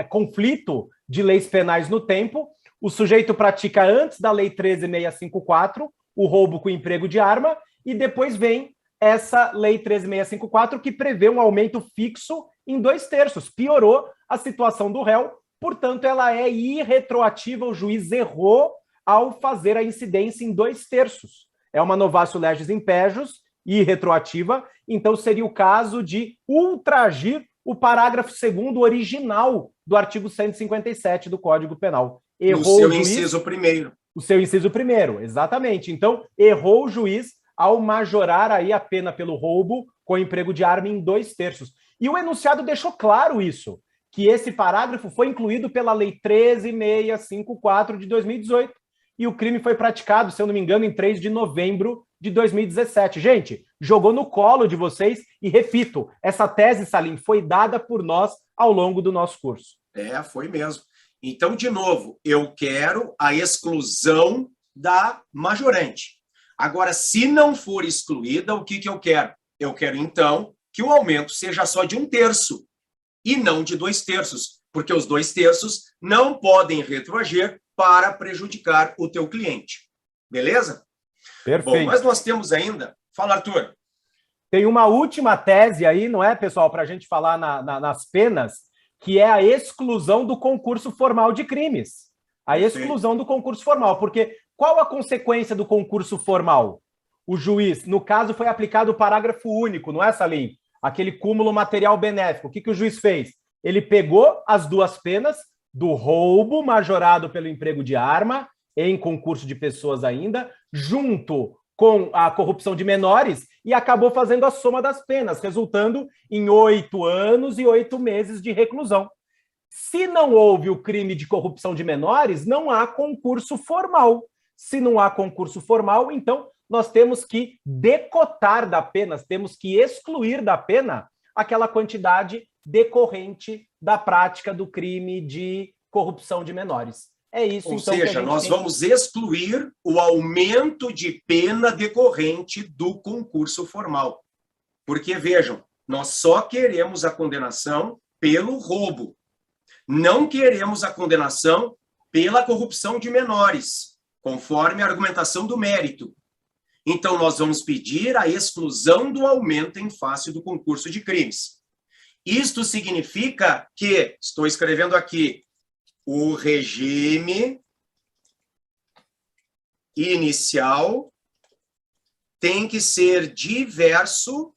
conflito de leis penais no tempo. O sujeito pratica antes da Lei 13.654 o roubo com emprego de arma, e depois vem essa Lei 13.654 que prevê um aumento fixo em 2/3. Piorou a situação do réu, portanto, ela é irretroativa. O juiz errou ao fazer a incidência em 2/3. É uma novatio legis impejus, irretroativa, então seria o caso de ultragir o parágrafo 2º original do artigo 157 do Código Penal. Errou o seu o juiz, inciso primeiro. O seu inciso primeiro, exatamente. Então, errou o juiz ao majorar aí a pena pelo roubo com emprego de arma em 2/3. E o enunciado deixou claro isso, que esse parágrafo foi incluído pela Lei 13.654 de 2018, e o crime foi praticado, se eu não me engano, em 3 de novembro de 2017. Gente, jogou no colo de vocês, e repito, essa tese, Salim, foi dada por nós ao longo do nosso curso. Foi mesmo. Então, de novo, eu quero a exclusão da majorante. Agora, se não for excluída, o que eu quero? Eu quero, então, que o aumento seja só de 1/3 e não de 2/3, porque os 2/3 não podem retroagir para prejudicar o teu cliente. Beleza? Perfeito. Bom, mas nós temos ainda... Fala, Arthur. Tem uma última tese aí, não é, pessoal, para a gente falar nas penas, que é a exclusão do concurso formal de crimes. A exclusão do concurso formal, porque qual a consequência do concurso formal? O juiz, no caso, foi aplicado o parágrafo único, não é, Salim? Aquele cúmulo material benéfico. O que o juiz fez? Ele pegou as duas penas do roubo majorado pelo emprego de arma, em concurso de pessoas ainda, junto com a corrupção de menores, e acabou fazendo a soma das penas, resultando em 8 anos e 8 meses de reclusão. Se não houve o crime de corrupção de menores, não há concurso formal. Se não há concurso formal, então nós temos que decotar da pena, temos que excluir da pena aquela quantidade decorrente da prática do crime de corrupção de menores. É isso, Ou então, seja, nós vamos excluir o aumento de pena decorrente do concurso formal. Porque, vejam, nós só queremos a condenação pelo roubo. Não queremos a condenação pela corrupção de menores, conforme a argumentação do mérito. Então, nós vamos pedir a exclusão do aumento em face do concurso de crimes. Isto significa que, estou escrevendo aqui, o regime inicial tem que ser diverso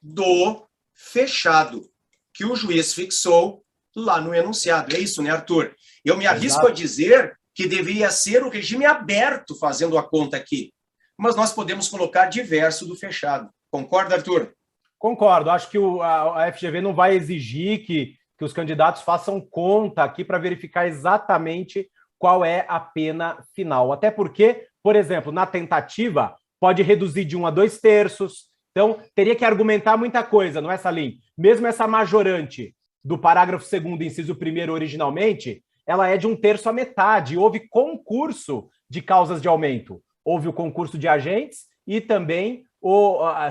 do fechado, que o juiz fixou lá no enunciado. É isso, né, Arthur? Eu me arrisco a dizer que deveria ser o regime aberto fazendo a conta aqui, mas nós podemos colocar diverso do fechado. Concorda, Arthur? Concordo. Acho que a FGV não vai exigir que os candidatos façam conta aqui para verificar exatamente qual é a pena final. Até porque, por exemplo, na tentativa, pode reduzir de 1 a 2/3. Então, teria que argumentar muita coisa, não é, Salim? Mesmo essa majorante do parágrafo 2º, inciso 1º, originalmente, ela é de 1/3 à metade. Houve concurso de causas de aumento. Houve o concurso de agentes e também,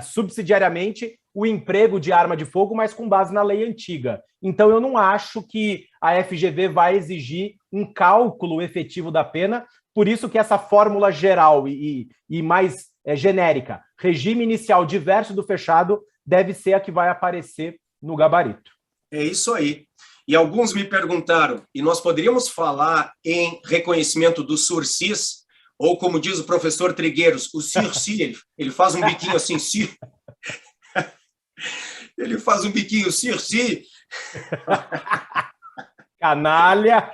subsidiariamente, o emprego de arma de fogo, mas com base na lei antiga. Então, eu não acho que a FGV vai exigir um cálculo efetivo da pena, por isso que essa fórmula geral e mais genérica, regime inicial diverso do fechado, deve ser a que vai aparecer no gabarito. É isso aí. E alguns me perguntaram, e nós poderíamos falar em reconhecimento do sursis, ou como diz o professor Trigueiros, o sursis, ele faz um biquinho assim, ele faz um biquinho, sursis. Canalha!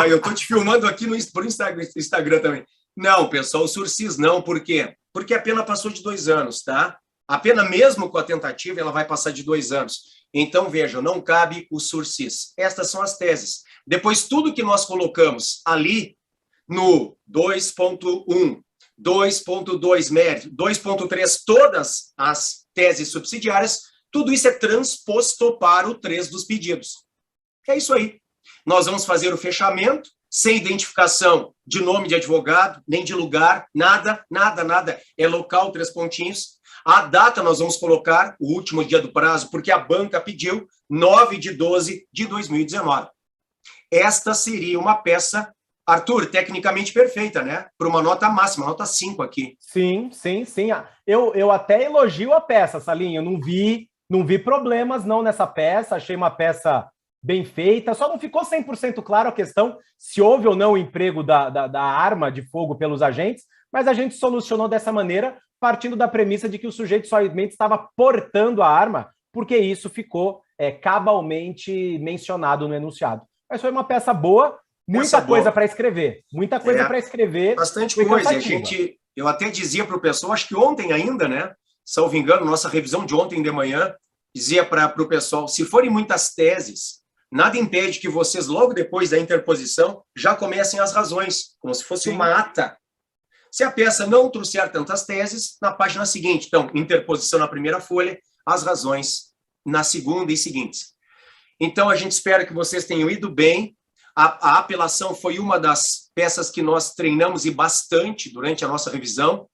Eu estou te filmando aqui por Instagram também. Não, pessoal, o sursis não. Por quê? Porque a pena passou de 2 anos, tá? A pena, mesmo com a tentativa, ela vai passar de 2 anos. Então, vejam, não cabe o sursis. Estas são as teses. Depois, tudo que nós colocamos ali no 2.1, 2.2 mérito, 2.3, todas as teses subsidiárias, tudo isso é transposto para o 3 dos pedidos. É isso aí. Nós vamos fazer o fechamento, sem identificação de nome de advogado, nem de lugar, nada. É local, 3 pontinhos. A data nós vamos colocar, o último dia do prazo, porque a banca pediu 9/12/2019. Esta seria uma peça, Arthur, tecnicamente perfeita, né? Para uma nota máxima, nota 5 aqui. Sim. Eu até elogio a peça, Salim. Eu não vi problemas não nessa peça. Achei uma peça bem feita. Só não ficou 100% claro a questão se houve ou não o emprego da arma de fogo pelos agentes, mas a gente solucionou dessa maneira, partindo da premissa de que o sujeito somente estava portando a arma, porque isso ficou cabalmente mencionado no enunciado. Mas foi uma peça boa, muita coisa para escrever. Muita coisa para escrever. Bastante coisa. Eu até dizia para o pessoal, acho que ontem ainda, né? Salvo engano, nossa revisão de ontem de manhã, dizia para o pessoal, se forem muitas teses, nada impede que vocês, logo depois da interposição, já comecem as razões, como se fosse uma ata. Se a peça não trouxer tantas teses, na página seguinte, então, interposição na primeira folha, as razões na segunda e seguintes. Então, a gente espera que vocês tenham ido bem. A apelação foi uma das peças que nós treinamos e bastante durante a nossa revisão,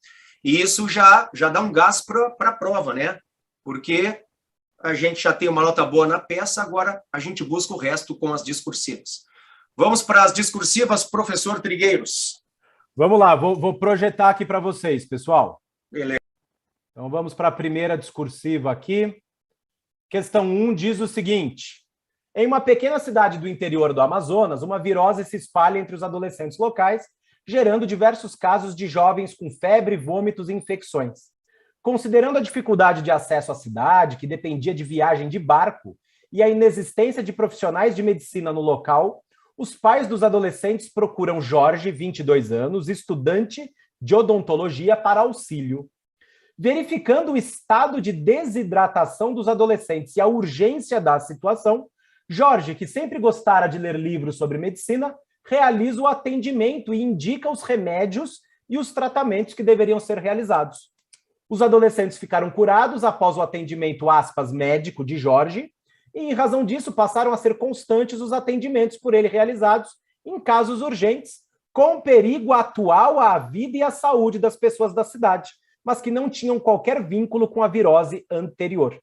e isso já dá um gás para a prova, né? Porque a gente já tem uma nota boa na peça, agora a gente busca o resto com as discursivas. Vamos para as discursivas, professor Trigueiros. Vamos lá, vou projetar aqui para vocês, pessoal. Beleza. Então vamos para a primeira discursiva aqui. Questão 1 diz o seguinte: em uma pequena cidade do interior do Amazonas, uma virose se espalha entre os adolescentes locais, gerando diversos casos de jovens com febre, vômitos e infecções. Considerando a dificuldade de acesso à cidade, que dependia de viagem de barco, e a inexistência de profissionais de medicina no local, os pais dos adolescentes procuram Jorge, 22 anos, estudante de odontologia, para auxílio. Verificando o estado de desidratação dos adolescentes e a urgência da situação, Jorge, que sempre gostara de ler livros sobre medicina, realiza o atendimento e indica os remédios e os tratamentos que deveriam ser realizados. Os adolescentes ficaram curados após o atendimento, aspas, médico de Jorge, e, em razão disso, passaram a ser constantes os atendimentos por ele realizados em casos urgentes, com perigo atual à vida e à saúde das pessoas da cidade, mas que não tinham qualquer vínculo com a virose anterior.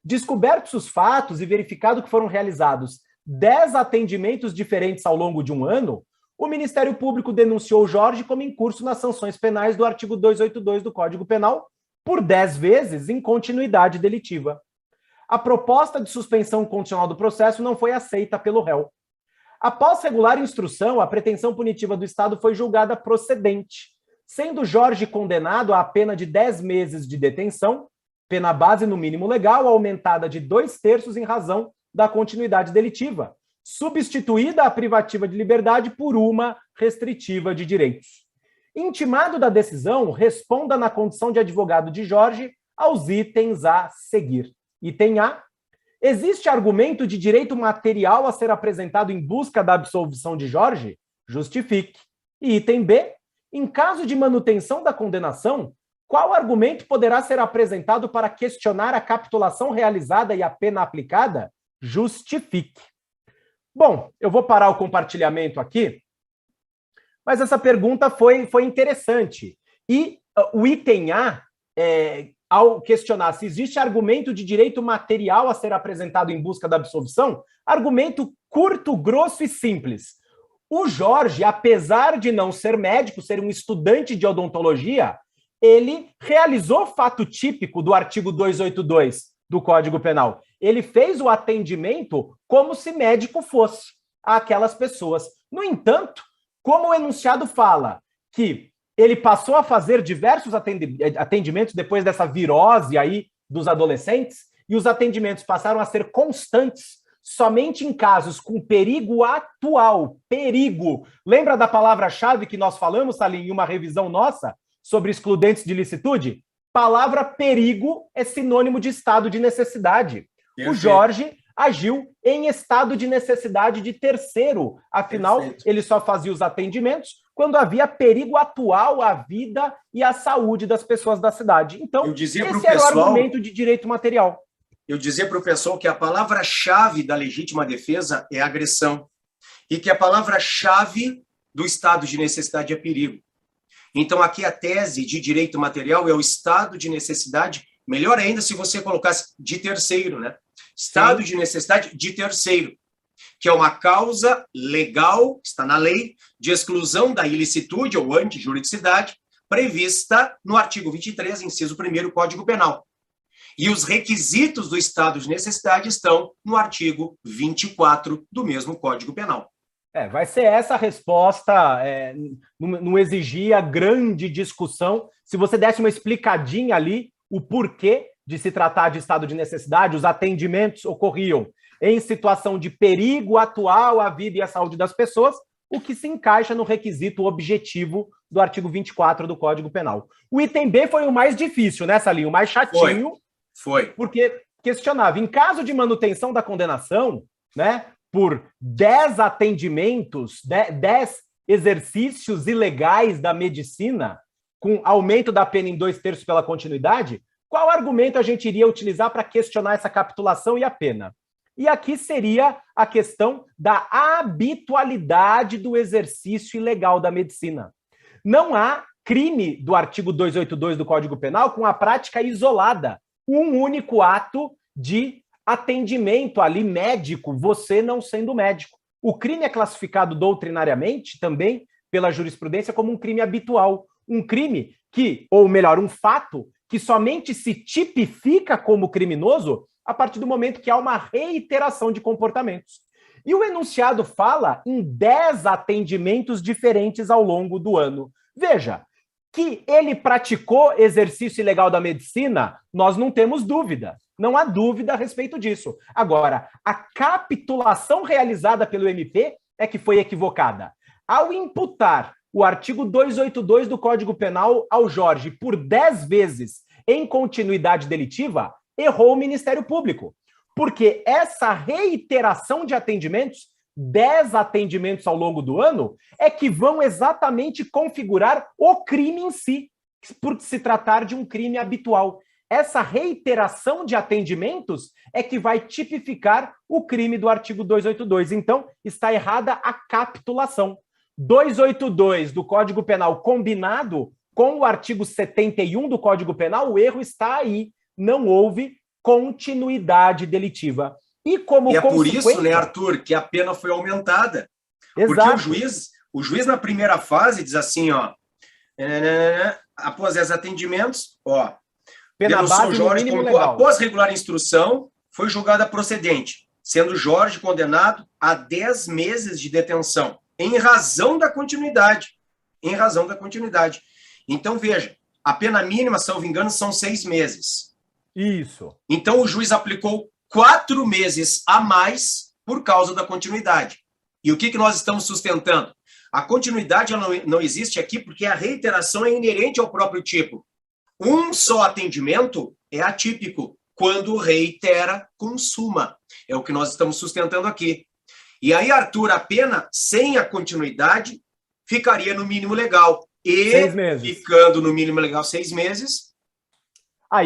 Descobertos os fatos e verificado que foram realizados 10 atendimentos diferentes ao longo de um ano, o Ministério Público denunciou Jorge como incurso nas sanções penais do artigo 282 do Código Penal por 10 vezes em continuidade delitiva. A proposta de suspensão condicional do processo não foi aceita pelo réu. Após regular instrução, a pretensão punitiva do Estado foi julgada procedente, sendo Jorge condenado à pena de 10 meses de detenção, pena base no mínimo legal, aumentada de 2/3 em razão da continuidade delitiva, substituída a privativa de liberdade por uma restritiva de direitos. Intimado da decisão, responda na condição de advogado de Jorge aos itens a seguir. Item A. Existe argumento de direito material a ser apresentado em busca da absolvição de Jorge? Justifique. E item B. Em caso de manutenção da condenação, qual argumento poderá ser apresentado para questionar a capitulação realizada e a pena aplicada? Justifique. Bom, eu vou parar o compartilhamento aqui, mas essa pergunta foi interessante. E o item A, ao questionar se existe argumento de direito material a ser apresentado em busca da absolvição, argumento curto, grosso e simples. O Jorge, apesar de não ser médico, ser um estudante de odontologia, ele realizou fato típico do artigo 282 do Código Penal. Ele fez o atendimento como se médico fosse àquelas pessoas. No entanto, como o enunciado fala que ele passou a fazer diversos atendimentos depois dessa virose aí dos adolescentes, e os atendimentos passaram a ser constantes, somente em casos com perigo atual, perigo. Lembra da palavra-chave que nós falamos, Salim, em uma revisão nossa sobre excludentes de licitude? Palavra perigo é sinônimo de estado de necessidade. Perfeito. O Jorge agiu em estado de necessidade de terceiro. Afinal, perfeito, ele só fazia os atendimentos quando havia perigo atual à vida e à saúde das pessoas da cidade. Então, esse era o argumento de direito material. Eu dizia para o pessoal que a palavra-chave da legítima defesa é agressão e que a palavra-chave do estado de necessidade é perigo. Então, aqui a tese de direito material é o estado de necessidade, melhor ainda se você colocasse de terceiro, né? Estado de necessidade de terceiro, que é uma causa legal, está na lei, de exclusão da ilicitude ou antijuridicidade, prevista no artigo 23, inciso 1º do Código Penal. E os requisitos do estado de necessidade estão no artigo 24 do mesmo Código Penal. Vai ser essa a resposta, não exigia grande discussão. Se você desse uma explicadinha ali, o porquê de se tratar de estado de necessidade, os atendimentos ocorriam em situação de perigo atual à vida e à saúde das pessoas, o que se encaixa no requisito objetivo do artigo 24 do Código Penal. O item B foi o mais difícil, né, Salim? O mais chatinho. Foi. Porque questionava, em caso de manutenção da condenação, né, por 10 atendimentos, 10 exercícios ilegais da medicina, com aumento da pena em 2/3 pela continuidade, qual argumento a gente iria utilizar para questionar essa capitulação e a pena? E aqui seria a questão da habitualidade do exercício ilegal da medicina. Não há crime do artigo 282 do Código Penal com a prática isolada, um único ato de atendimento ali médico, você não sendo médico. O crime é classificado doutrinariamente também pela jurisprudência como um crime habitual, um crime que, ou melhor, um fato que somente se tipifica como criminoso a partir do momento que há uma reiteração de comportamentos. E o enunciado fala em 10 atendimentos diferentes ao longo do ano. Veja, que ele praticou exercício ilegal da medicina, nós não temos dúvida. Não há dúvida a respeito disso. Agora, a capitulação realizada pelo MP é que foi equivocada. Ao imputar o artigo 282 do Código Penal ao Jorge por 10 vezes em continuidade delitiva, errou o Ministério Público. Porque essa reiteração de atendimentos, 10 atendimentos ao longo do ano, é que vão exatamente configurar o crime em si, por se tratar de um crime habitual. Essa reiteração de atendimentos é que vai tipificar o crime do artigo 282. Então, está errada a capitulação. 282 do Código Penal combinado com o artigo 71 do Código Penal, o erro está aí. Não houve continuidade delitiva. E como é por isso, né, Arthur, que a pena foi aumentada. Exato. Porque o juiz na primeira fase diz assim, ó, após esses atendimentos, ó, pena base Jorge, no mínimo legal. Após regular instrução, foi julgada procedente, sendo Jorge condenado a 10 meses de detenção, em razão da continuidade. Em razão da continuidade. Então, veja, a pena mínima, salvo engano, são 6 meses. Isso. Então, o juiz aplicou 4 meses a mais por causa da continuidade. E o que nós estamos sustentando? A continuidade ela não existe aqui porque a reiteração é inerente ao próprio tipo. Um só atendimento é atípico. Quando reitera, consuma. É o que nós estamos sustentando aqui. E aí, Arthur, a pena sem a continuidade ficaria no mínimo legal. E 6 meses. Ficando no mínimo legal 6 meses.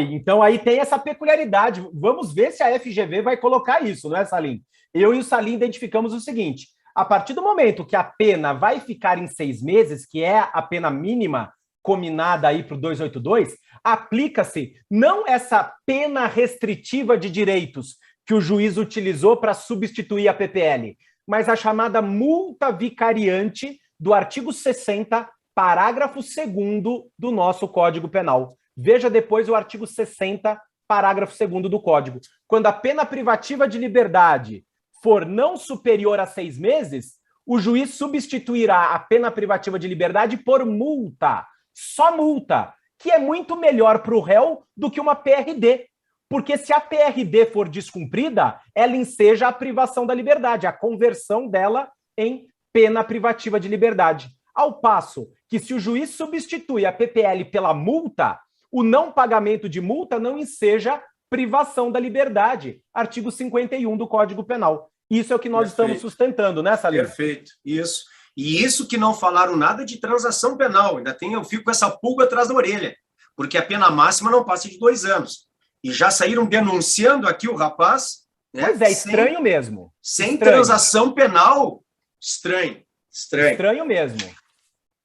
Então aí tem essa peculiaridade. Vamos ver se a FGV vai colocar isso, não é, Salim? Eu e o Salim identificamos o seguinte: a partir do momento que a pena vai ficar em 6 meses, que é a pena mínima combinada aí para o 282, aplica-se não essa pena restritiva de direitos que o juiz utilizou para substituir a PPL, mas a chamada multa vicariante do artigo 60, parágrafo 2º do nosso Código Penal. Veja depois o artigo 60, parágrafo 2º do Código. Quando a pena privativa de liberdade for não superior a 6 meses, o juiz substituirá a pena privativa de liberdade por multa. Só multa, que é muito melhor para o réu do que uma PRD. Porque se a PRD for descumprida, ela enseja a privação da liberdade, a conversão dela em pena privativa de liberdade. Ao passo que, se o juiz substitui a PPL pela multa, o não pagamento de multa não enseja privação da liberdade. Artigo 51 do Código Penal. Isso é o que nós estamos sustentando, né, Salim? Perfeito, isso. E isso que não falaram nada de transação penal. Eu fico com essa pulga atrás da orelha, porque a pena máxima não passa de 2 anos. E já saíram denunciando aqui o rapaz. Né, pois é, estranho mesmo. Sem estranho. Transação penal, estranho. Estranho mesmo.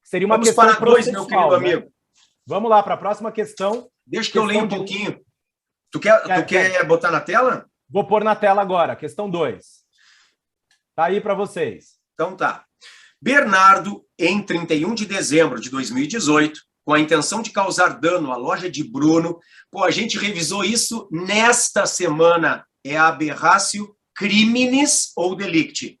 Seria uma Vamos questão para 2, meu processual, querido né? amigo. Vamos lá para a próxima questão. Deixa que eu leia um pouquinho. Tu quer botar na tela? Vou pôr na tela agora, questão 2. Tá aí para vocês. Então tá. Bernardo, em 31 de dezembro de 2018, com a intenção de causar dano à loja de Bruno, a gente revisou isso nesta semana. É a aberratio criminis ou delicti.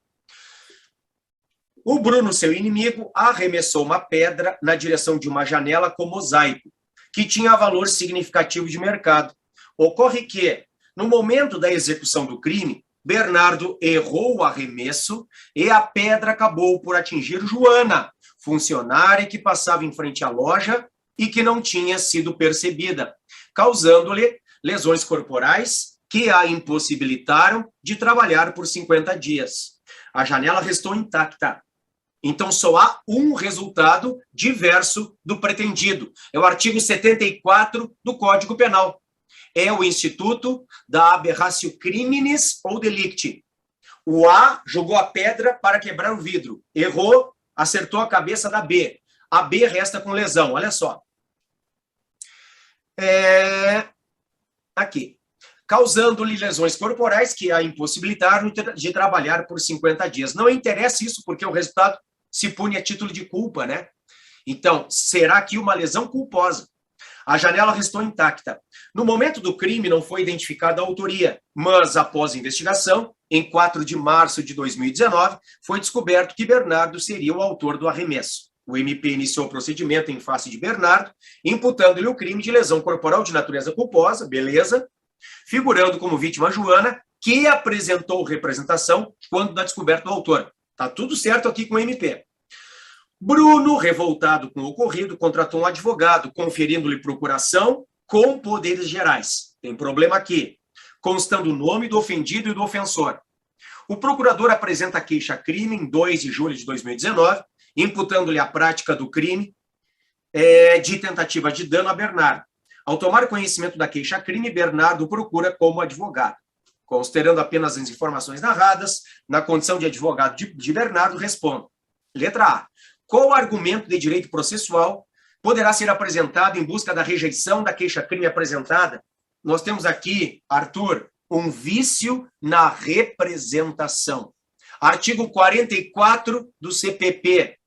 O Bruno, seu inimigo, arremessou uma pedra na direção de uma janela com mosaico, que tinha valor significativo de mercado. Ocorre que, no momento da execução do crime, Bernardo errou o arremesso e a pedra acabou por atingir Joana, funcionária que passava em frente à loja e que não tinha sido percebida, causando-lhe lesões corporais que a impossibilitaram de trabalhar por 50 dias. A janela restou intacta. Então, só há um resultado diverso do pretendido. É o artigo 74 do Código Penal. É o instituto da aberratio criminis ou delicti. O A jogou a pedra para quebrar o vidro. Errou, acertou a cabeça da B. A B resta com lesão. Olha só. Aqui. Causando-lhe lesões corporais que a impossibilitaram de trabalhar por 50 dias. Não interessa isso, porque o resultado se pune a título de culpa, né? Então, será aqui uma lesão culposa. A janela restou intacta. No momento do crime, não foi identificada a autoria, mas, após a investigação, em 4 de março de 2019, foi descoberto que Bernardo seria o autor do arremesso. O MP iniciou o procedimento em face de Bernardo, imputando-lhe o crime de lesão corporal de natureza culposa, beleza, figurando como vítima Joana, que apresentou representação quando da descoberta do autor. Tá tudo certo aqui com o MP. Bruno, revoltado com o ocorrido, contratou um advogado, conferindo-lhe procuração com poderes gerais. Tem problema aqui, constando o nome do ofendido e do ofensor. O procurador apresenta a queixa-crime em 2 de julho de 2019, imputando-lhe a prática do crime de tentativa de dano a Bernardo. Ao tomar conhecimento da queixa-crime, Bernardo procura como advogado. Considerando apenas as informações narradas, na condição de advogado de Bernardo, respondo. Letra A. Qual argumento de direito processual poderá ser apresentado em busca da rejeição da queixa-crime apresentada? Nós temos aqui, Arthur, um vício na representação. Artigo 44 do CPP.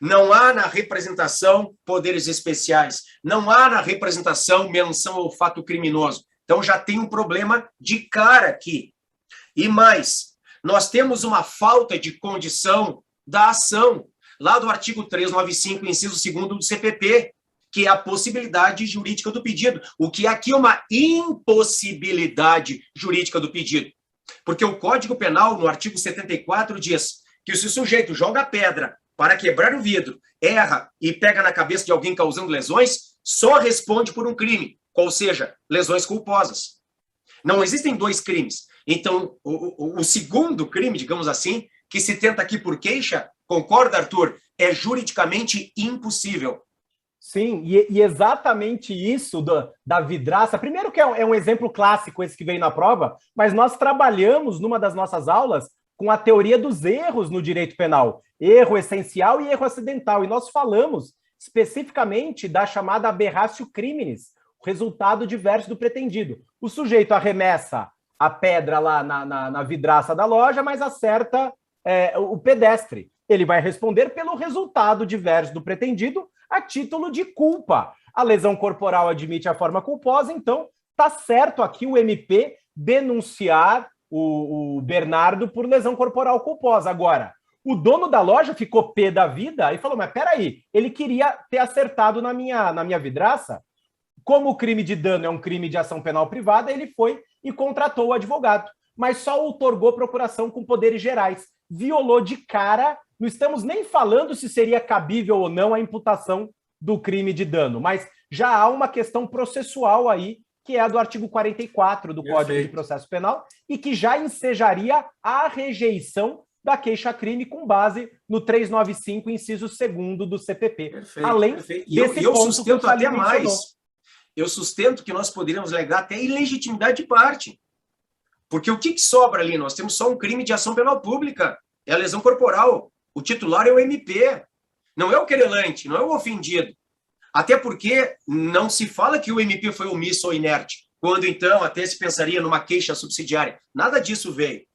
Não há na representação poderes especiais. Não há na representação menção ao fato criminoso. Então, já tem um problema de cara aqui. E mais, nós temos uma falta de condição da ação, lá do artigo 395, inciso 2º do CPP, que é a possibilidade jurídica do pedido. O que aqui é uma impossibilidade jurídica do pedido. Porque o Código Penal, no artigo 74, diz que se o sujeito joga a pedra para quebrar o vidro, erra e pega na cabeça de alguém causando lesões, só responde por um crime, ou seja, lesões culposas. Não existem 2 crimes. Então, o segundo crime, digamos assim, que se tenta aqui por queixa, concorda, Arthur? É juridicamente impossível. Sim, e exatamente isso da vidraça. Primeiro que é um exemplo clássico esse que veio na prova, mas nós trabalhamos numa das nossas aulas com a teoria dos erros no direito penal. Erro essencial e erro acidental. E nós falamos especificamente da chamada aberratio criminis, o resultado diverso do pretendido. O sujeito arremessa a pedra lá na vidraça da loja, mas acerta o pedestre. Ele vai responder pelo resultado diverso do pretendido a título de culpa. A lesão corporal admite a forma culposa, então está certo aqui o MP denunciar o Bernardo por lesão corporal culposa. Agora, o dono da loja ficou pé da vida e falou, mas peraí, ele queria ter acertado na minha vidraça? como o crime de dano é um crime de ação penal privada, ele foi e contratou o advogado, mas só outorgou procuração com poderes gerais. Violou de cara, não estamos nem falando se seria cabível ou não a imputação do crime de dano, mas já há uma questão processual aí, que é a do artigo 44 do Código de Processo Penal, e que já ensejaria a rejeição da queixa-crime com base no 395, inciso 2º do CPP. Perfeito, além perfeito. desse eu ponto sustento que o Salim até mais. mencionou. Eu sustento que nós poderíamos alegar até ilegitimidade de parte. Porque o que sobra ali? Nós temos só um crime de ação penal pública. É a lesão corporal. O titular é o MP. Não é o querelante, não é o ofendido. Até porque não se fala que o MP foi omisso ou inerte, quando então até se pensaria numa queixa subsidiária. Nada disso veio.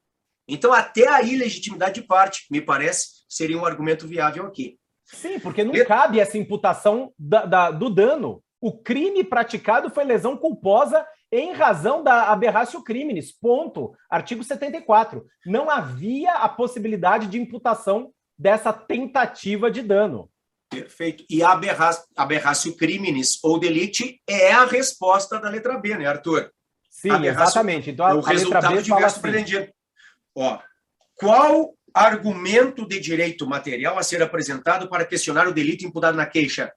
Então, até a ilegitimidade de parte, me parece, seria um argumento viável aqui. Sim, porque não cabe essa imputação do dano. O crime praticado foi lesão culposa em razão da aberratio criminis, ponto. Artigo 74. Não havia a possibilidade de imputação dessa tentativa de dano. Perfeito. E a aberratio criminis ou delicti é a resposta da letra B, né, Arthur? Sim, exatamente. Então, é o resultado diverso pretendido. Ó, qual argumento de direito material a ser apresentado para questionar o delito imputado na queixa?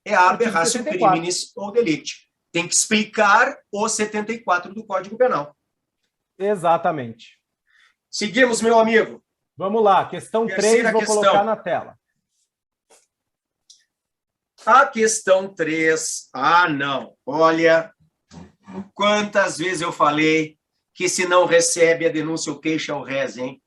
É a aberratio criminis ou delicti. Tem que explicar o 74 do Código Penal. Exatamente. Seguimos, meu amigo. Vamos lá, questão 3, vou colocar na tela. A questão 3. Ah, não. Olha, quantas vezes eu falei que se não recebe a denúncia ou queixa é o rez, hein?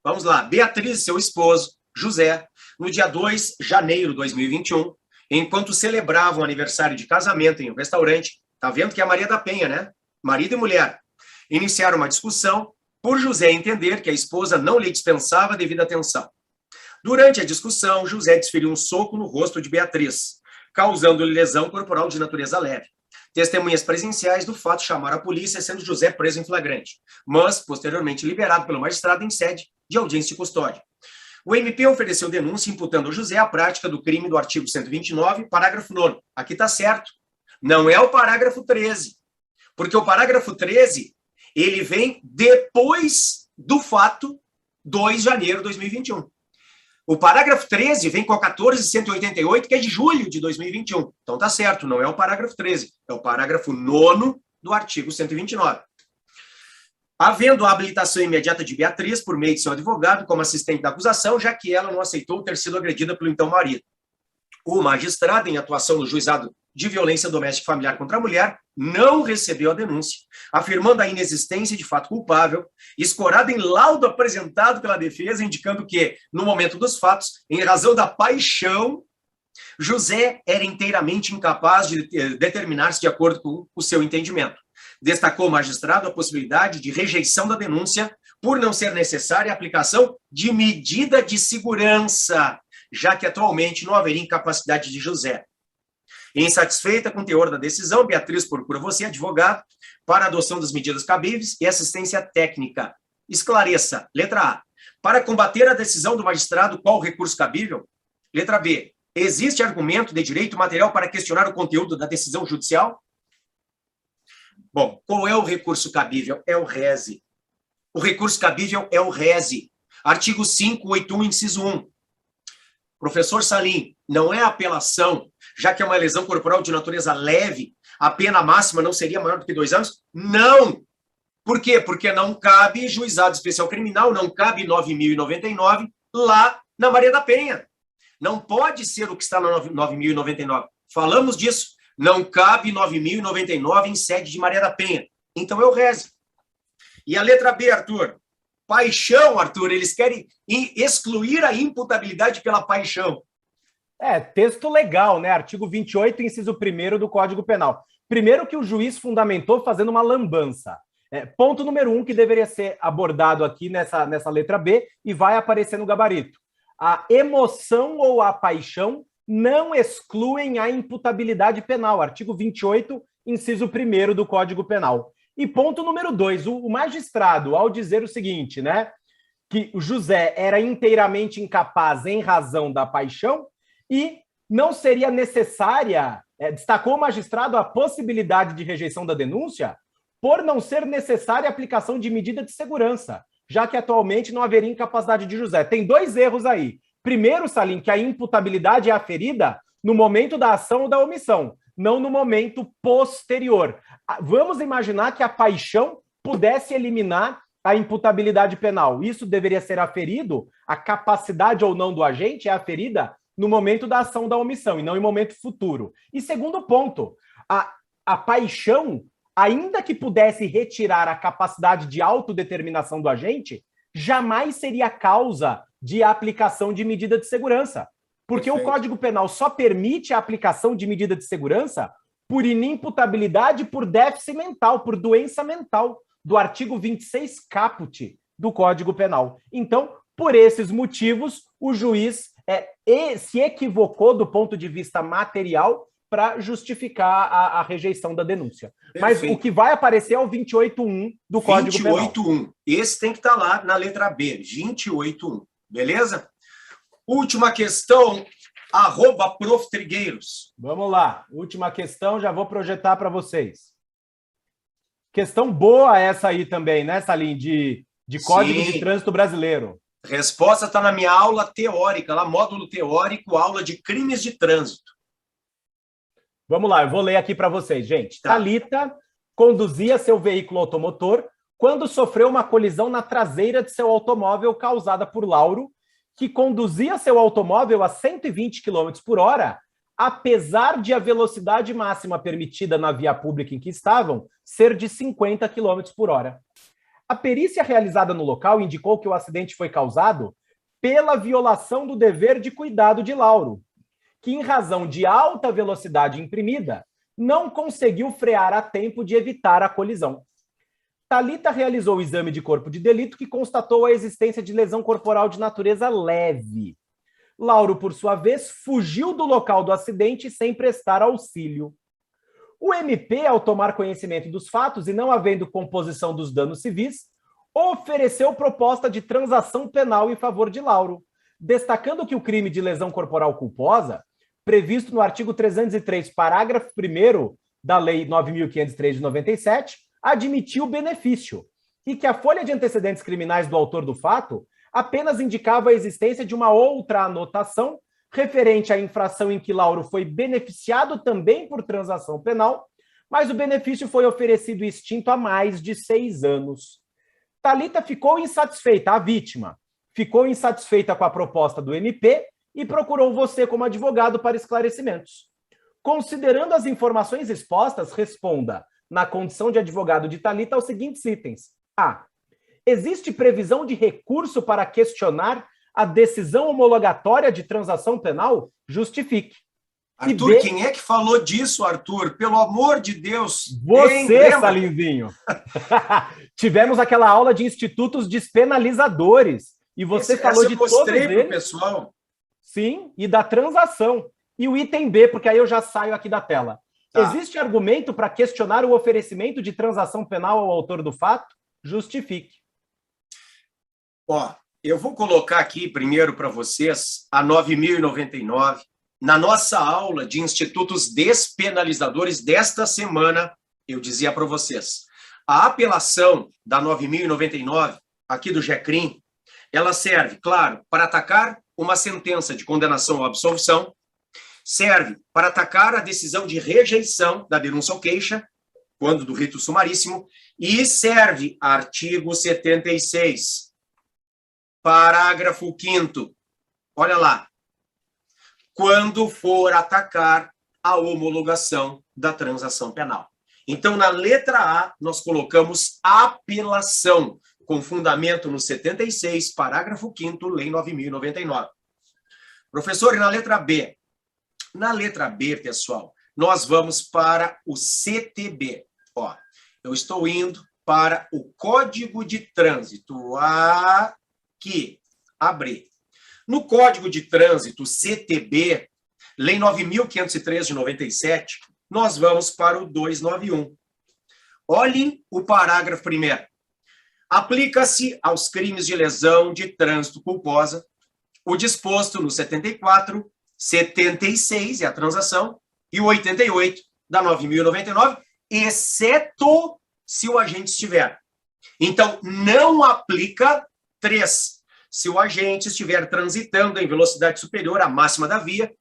Vamos lá. Beatriz e seu esposo, José, no dia 2 de janeiro de 2021, enquanto celebravam o aniversário de casamento em um restaurante, tá vendo que é a Maria da Penha, né? Marido e mulher. Iniciaram uma discussão por José entender que a esposa não lhe dispensava a devida atenção. Durante a discussão, José desferiu um soco no rosto de Beatriz, causando-lhe lesão corporal de natureza leve. Testemunhas presenciais do fato chamaram a polícia, sendo José preso em flagrante, mas posteriormente liberado pelo magistrado em sede de audiência de custódia. O MP ofereceu denúncia imputando a José a prática do crime do artigo 129, parágrafo 9º. Aqui está certo. Não é o parágrafo 13, porque o parágrafo 13 ele vem depois do fato 2 de janeiro de 2021. O parágrafo 13 vem com a 14.188, que é de julho de 2021. Então tá certo, não é o parágrafo 13, é o parágrafo 9º do artigo 129. Havendo a habilitação imediata de Beatriz por meio de seu advogado como assistente da acusação, já que ela não aceitou ter sido agredida pelo então marido. O magistrado, em atuação no juizado de violência doméstica e familiar contra a mulher, não recebeu a denúncia, afirmando a inexistência de fato culpável, escorado em laudo apresentado pela defesa, indicando que, no momento dos fatos, em razão da paixão, José era inteiramente incapaz de determinar-se de acordo com o seu entendimento. Destacou o magistrado a possibilidade de rejeição da denúncia por não ser necessária a aplicação de medida de segurança, já que atualmente não haveria incapacidade de José. Insatisfeita com o teor da decisão, Beatriz procura você, advogado, para a adoção das medidas cabíveis e assistência técnica. Esclareça. Letra A. Para combater a decisão do magistrado, qual o recurso cabível? Letra B. Existe argumento de direito material para questionar o conteúdo da decisão judicial? Bom, qual é o recurso cabível? É o reze. O recurso cabível é o reze. Artigo 581, inciso 1. Professor Salim, não é apelação, já que é uma lesão corporal de natureza leve, a pena máxima não seria maior do que 2 anos? Não! Por quê? Porque não cabe juizado especial criminal, não cabe 9.099 lá na Maria da Penha. Não pode ser o que está na 9.099. Falamos disso. Não cabe 9.099 em sede de Maria da Penha. Então é o reze. E a letra B, Arthur? Paixão, Arthur. Eles querem excluir a imputabilidade pela paixão. Texto legal, né? Artigo 28, inciso 1º do Código Penal. Primeiro que o juiz fundamentou fazendo uma lambança. Ponto número 1 que deveria ser abordado aqui nessa letra B e vai aparecer no gabarito. A emoção ou a paixão não excluem a imputabilidade penal. Artigo 28, inciso 1º do Código Penal. E ponto número 2, o magistrado, ao dizer o seguinte, né? Que o José era inteiramente incapaz em razão da paixão e não seria necessária Destacou o magistrado a possibilidade de rejeição da denúncia por não ser necessária a aplicação de medida de segurança, já que atualmente não haveria incapacidade de José. Tem dois erros aí. Primeiro, Salim, que a imputabilidade é aferida no momento da ação ou da omissão, não no momento posterior. Vamos imaginar que a paixão pudesse eliminar a imputabilidade penal. Isso deveria ser aferido, a capacidade ou não do agente é aferida no momento da ação da omissão e não em momento futuro. E segundo ponto, a paixão, ainda que pudesse retirar a capacidade de autodeterminação do agente, jamais seria causa de aplicação de medida de segurança. Porque Perfeito. O Código Penal só permite a aplicação de medida de segurança por inimputabilidade por déficit mental, por doença mental, do artigo 26 caput do Código Penal. Então, por esses motivos, o juiz se equivocou do ponto de vista material para justificar a rejeição da denúncia. Perfeito. Mas o que vai aparecer é o 28.1 do Código Penal. 28.1. Esse tem que estar lá na letra B, 28.1. Beleza? Última questão, @Prof. Trigueiros. Vamos lá. Última questão, já vou projetar para vocês. Questão boa essa aí também, né, Salim? De Código de Trânsito Brasileiro. Resposta está na minha aula teórica, lá, módulo teórico, aula de crimes de trânsito. Vamos lá, eu vou ler aqui para vocês, gente. Tá. Thalita conduzia seu veículo automotor quando sofreu uma colisão na traseira de seu automóvel causada por Lauro, que conduzia seu automóvel a 120 km por hora, apesar de a velocidade máxima permitida na via pública em que estavam ser de 50 km por hora. A perícia realizada no local indicou que o acidente foi causado pela violação do dever de cuidado de Lauro, que, em razão de alta velocidade imprimida, não conseguiu frear a tempo de evitar a colisão. Thalita realizou o exame de corpo de delito que constatou a existência de lesão corporal de natureza leve. Lauro, por sua vez, fugiu do local do acidente sem prestar auxílio. O MP, ao tomar conhecimento dos fatos e não havendo composição dos danos civis, ofereceu proposta de transação penal em favor de Lauro, destacando que o crime de lesão corporal culposa, previsto no artigo 303, parágrafo 1º da Lei 9.503 de 97, admitiu o benefício, e que a folha de antecedentes criminais do autor do fato apenas indicava a existência de uma outra anotação referente à infração em que Lauro foi beneficiado também por transação penal, mas o benefício foi oferecido e extinto há mais de 6 anos. Thalita ficou insatisfeita, a vítima, ficou insatisfeita com a proposta do MP e procurou você como advogado para esclarecimentos. Considerando as informações expostas, responda, na condição de advogado de Thalita, aos seguintes itens. A. Existe previsão de recurso para questionar a decisão homologatória de transação penal? Justifique. Arthur, B, quem é que falou disso, Arthur? Pelo amor de Deus. Você, Salinzinho. Tivemos aquela aula de institutos despenalizadores. E você falou de todos eles. Pessoal. Sim, e da transação. E o item B, porque aí eu já saio aqui da tela. Tá. Existe argumento para questionar o oferecimento de transação penal ao autor do fato? Justifique. Ó, eu vou colocar aqui primeiro para vocês a 9.099. Na nossa aula de institutos despenalizadores desta semana, eu dizia para vocês, a apelação da 9.099, aqui do GECRIM, ela serve, claro, para atacar uma sentença de condenação ou absolvição, serve para atacar a decisão de rejeição da denúncia ou queixa, quando do rito sumaríssimo, e serve, artigo 76, parágrafo 5º, olha lá, quando for atacar a homologação da transação penal. Então, na letra A, nós colocamos apelação, com fundamento no 76, parágrafo 5º, Lei 9.099. Professor, e na letra B? Na letra B, pessoal, nós vamos para o CTB. Ó, eu estou indo para o Código de Trânsito. Aqui, abrir. No Código de Trânsito, CTB, Lei 9.503 de 97, nós vamos para o 291. Olhem o parágrafo 1º. Aplica-se aos crimes de lesão de trânsito culposa o disposto no 74, 76, é a transação, E o 88 dá 9.099, exceto se o agente estiver. Então, não aplica 3. Se o agente estiver transitando em velocidade superior à máxima da via,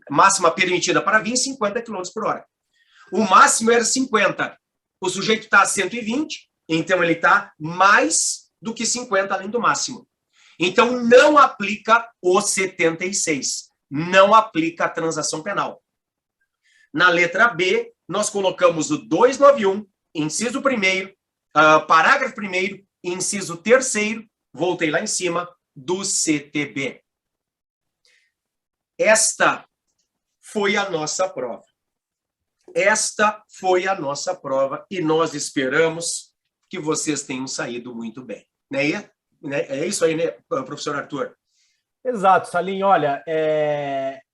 máxima permitida para a via em 50 km por hora. O máximo era 50. O sujeito está a 120, então ele está mais do que 50 além do máximo. Então, não aplica o 76. Não aplica a transação penal. Na letra B, nós colocamos o 291, inciso 1º, parágrafo 1º, inciso 3º, voltei lá em cima, do CTB. Esta foi a nossa prova. Esta foi a nossa prova e nós esperamos que vocês tenham saído muito bem. É isso aí, né, professor Arthur? Exato, Salim. Olha,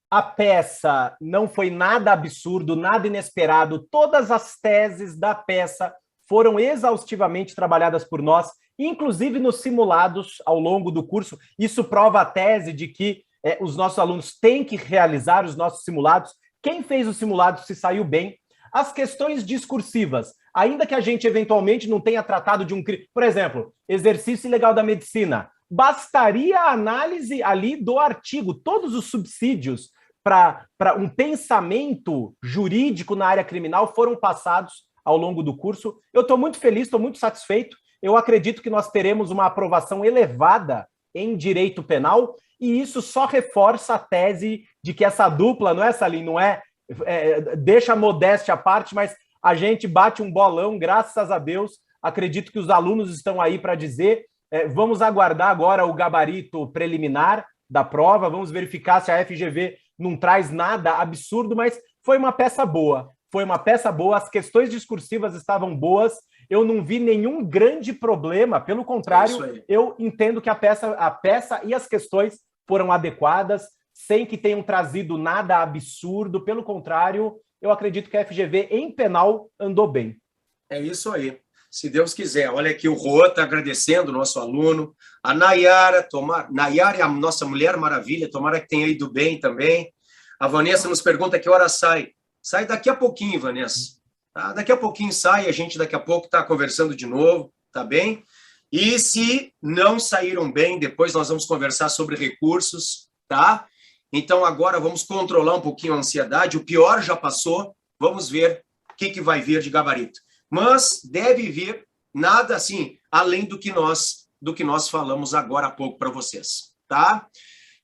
a peça não foi nada absurdo, nada inesperado. Todas as teses da peça foram exaustivamente trabalhadas por nós, inclusive nos simulados ao longo do curso. Isso prova a tese de que os nossos alunos têm que realizar os nossos simulados. Quem fez os simulados se saiu bem. As questões discursivas, ainda que a gente eventualmente não tenha tratado de um crime, por exemplo, exercício ilegal da medicina, bastaria a análise ali do artigo, todos os subsídios para um pensamento jurídico na área criminal foram passados ao longo do curso. Eu estou muito feliz, estou muito satisfeito. Eu acredito que nós teremos uma aprovação elevada em direito penal e isso só reforça a tese de que essa dupla, não é, Salim? Não deixa a modéstia à parte, mas a gente bate um bolão, graças a Deus. Acredito que os alunos estão aí para dizer. Vamos aguardar agora o gabarito preliminar da prova, vamos verificar se a FGV não traz nada absurdo, mas foi uma peça boa. Foi uma peça boa, as questões discursivas estavam boas, eu não vi nenhum grande problema, pelo contrário, eu entendo que a peça e as questões foram adequadas, sem que tenham trazido nada absurdo, pelo contrário, eu acredito que a FGV em penal andou bem. É isso aí. Se Deus quiser. Olha aqui o Rô está agradecendo o nosso aluno. A Nayara, Nayara é a nossa Mulher Maravilha, tomara que tenha ido bem também. A Vanessa nos pergunta que hora sai. Sai daqui a pouquinho, Vanessa. Tá? Daqui a pouquinho sai, a gente daqui a pouco está conversando de novo, tá bem? E se não saíram bem, depois nós vamos conversar sobre recursos, tá? Então agora vamos controlar um pouquinho a ansiedade. O pior já passou, vamos ver o que vai vir de gabarito. Mas deve vir nada assim, além do que nós falamos agora há pouco para vocês, tá?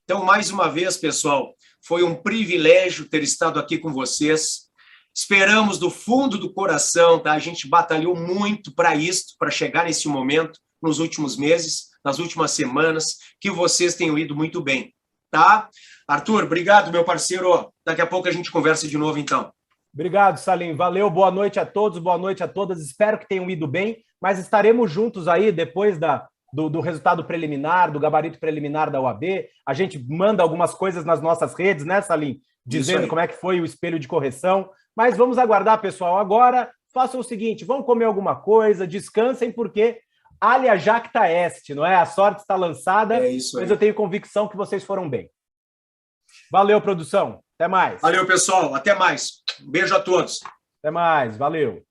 Então, mais uma vez, pessoal, foi um privilégio ter estado aqui com vocês. Esperamos do fundo do coração, tá? A gente batalhou muito para isso, para chegar nesse momento, nos últimos meses, nas últimas semanas, que vocês tenham ido muito bem, tá? Arthur, obrigado, meu parceiro. Daqui a pouco a gente conversa de novo, então. Obrigado, Salim. Valeu, boa noite a todos, boa noite a todas. Espero que tenham ido bem, mas estaremos juntos aí depois do resultado preliminar, do gabarito preliminar da UAB. A gente manda algumas coisas nas nossas redes, né, Salim? Dizendo como é que foi o espelho de correção. Mas vamos aguardar, pessoal. Agora, façam o seguinte, vão comer alguma coisa, descansem, porque alia jacta est, não é? A sorte está lançada, mas eu tenho convicção que vocês foram bem. Valeu, produção. Até mais. Valeu, pessoal. Até mais. Um beijo a todos. Até mais. Valeu.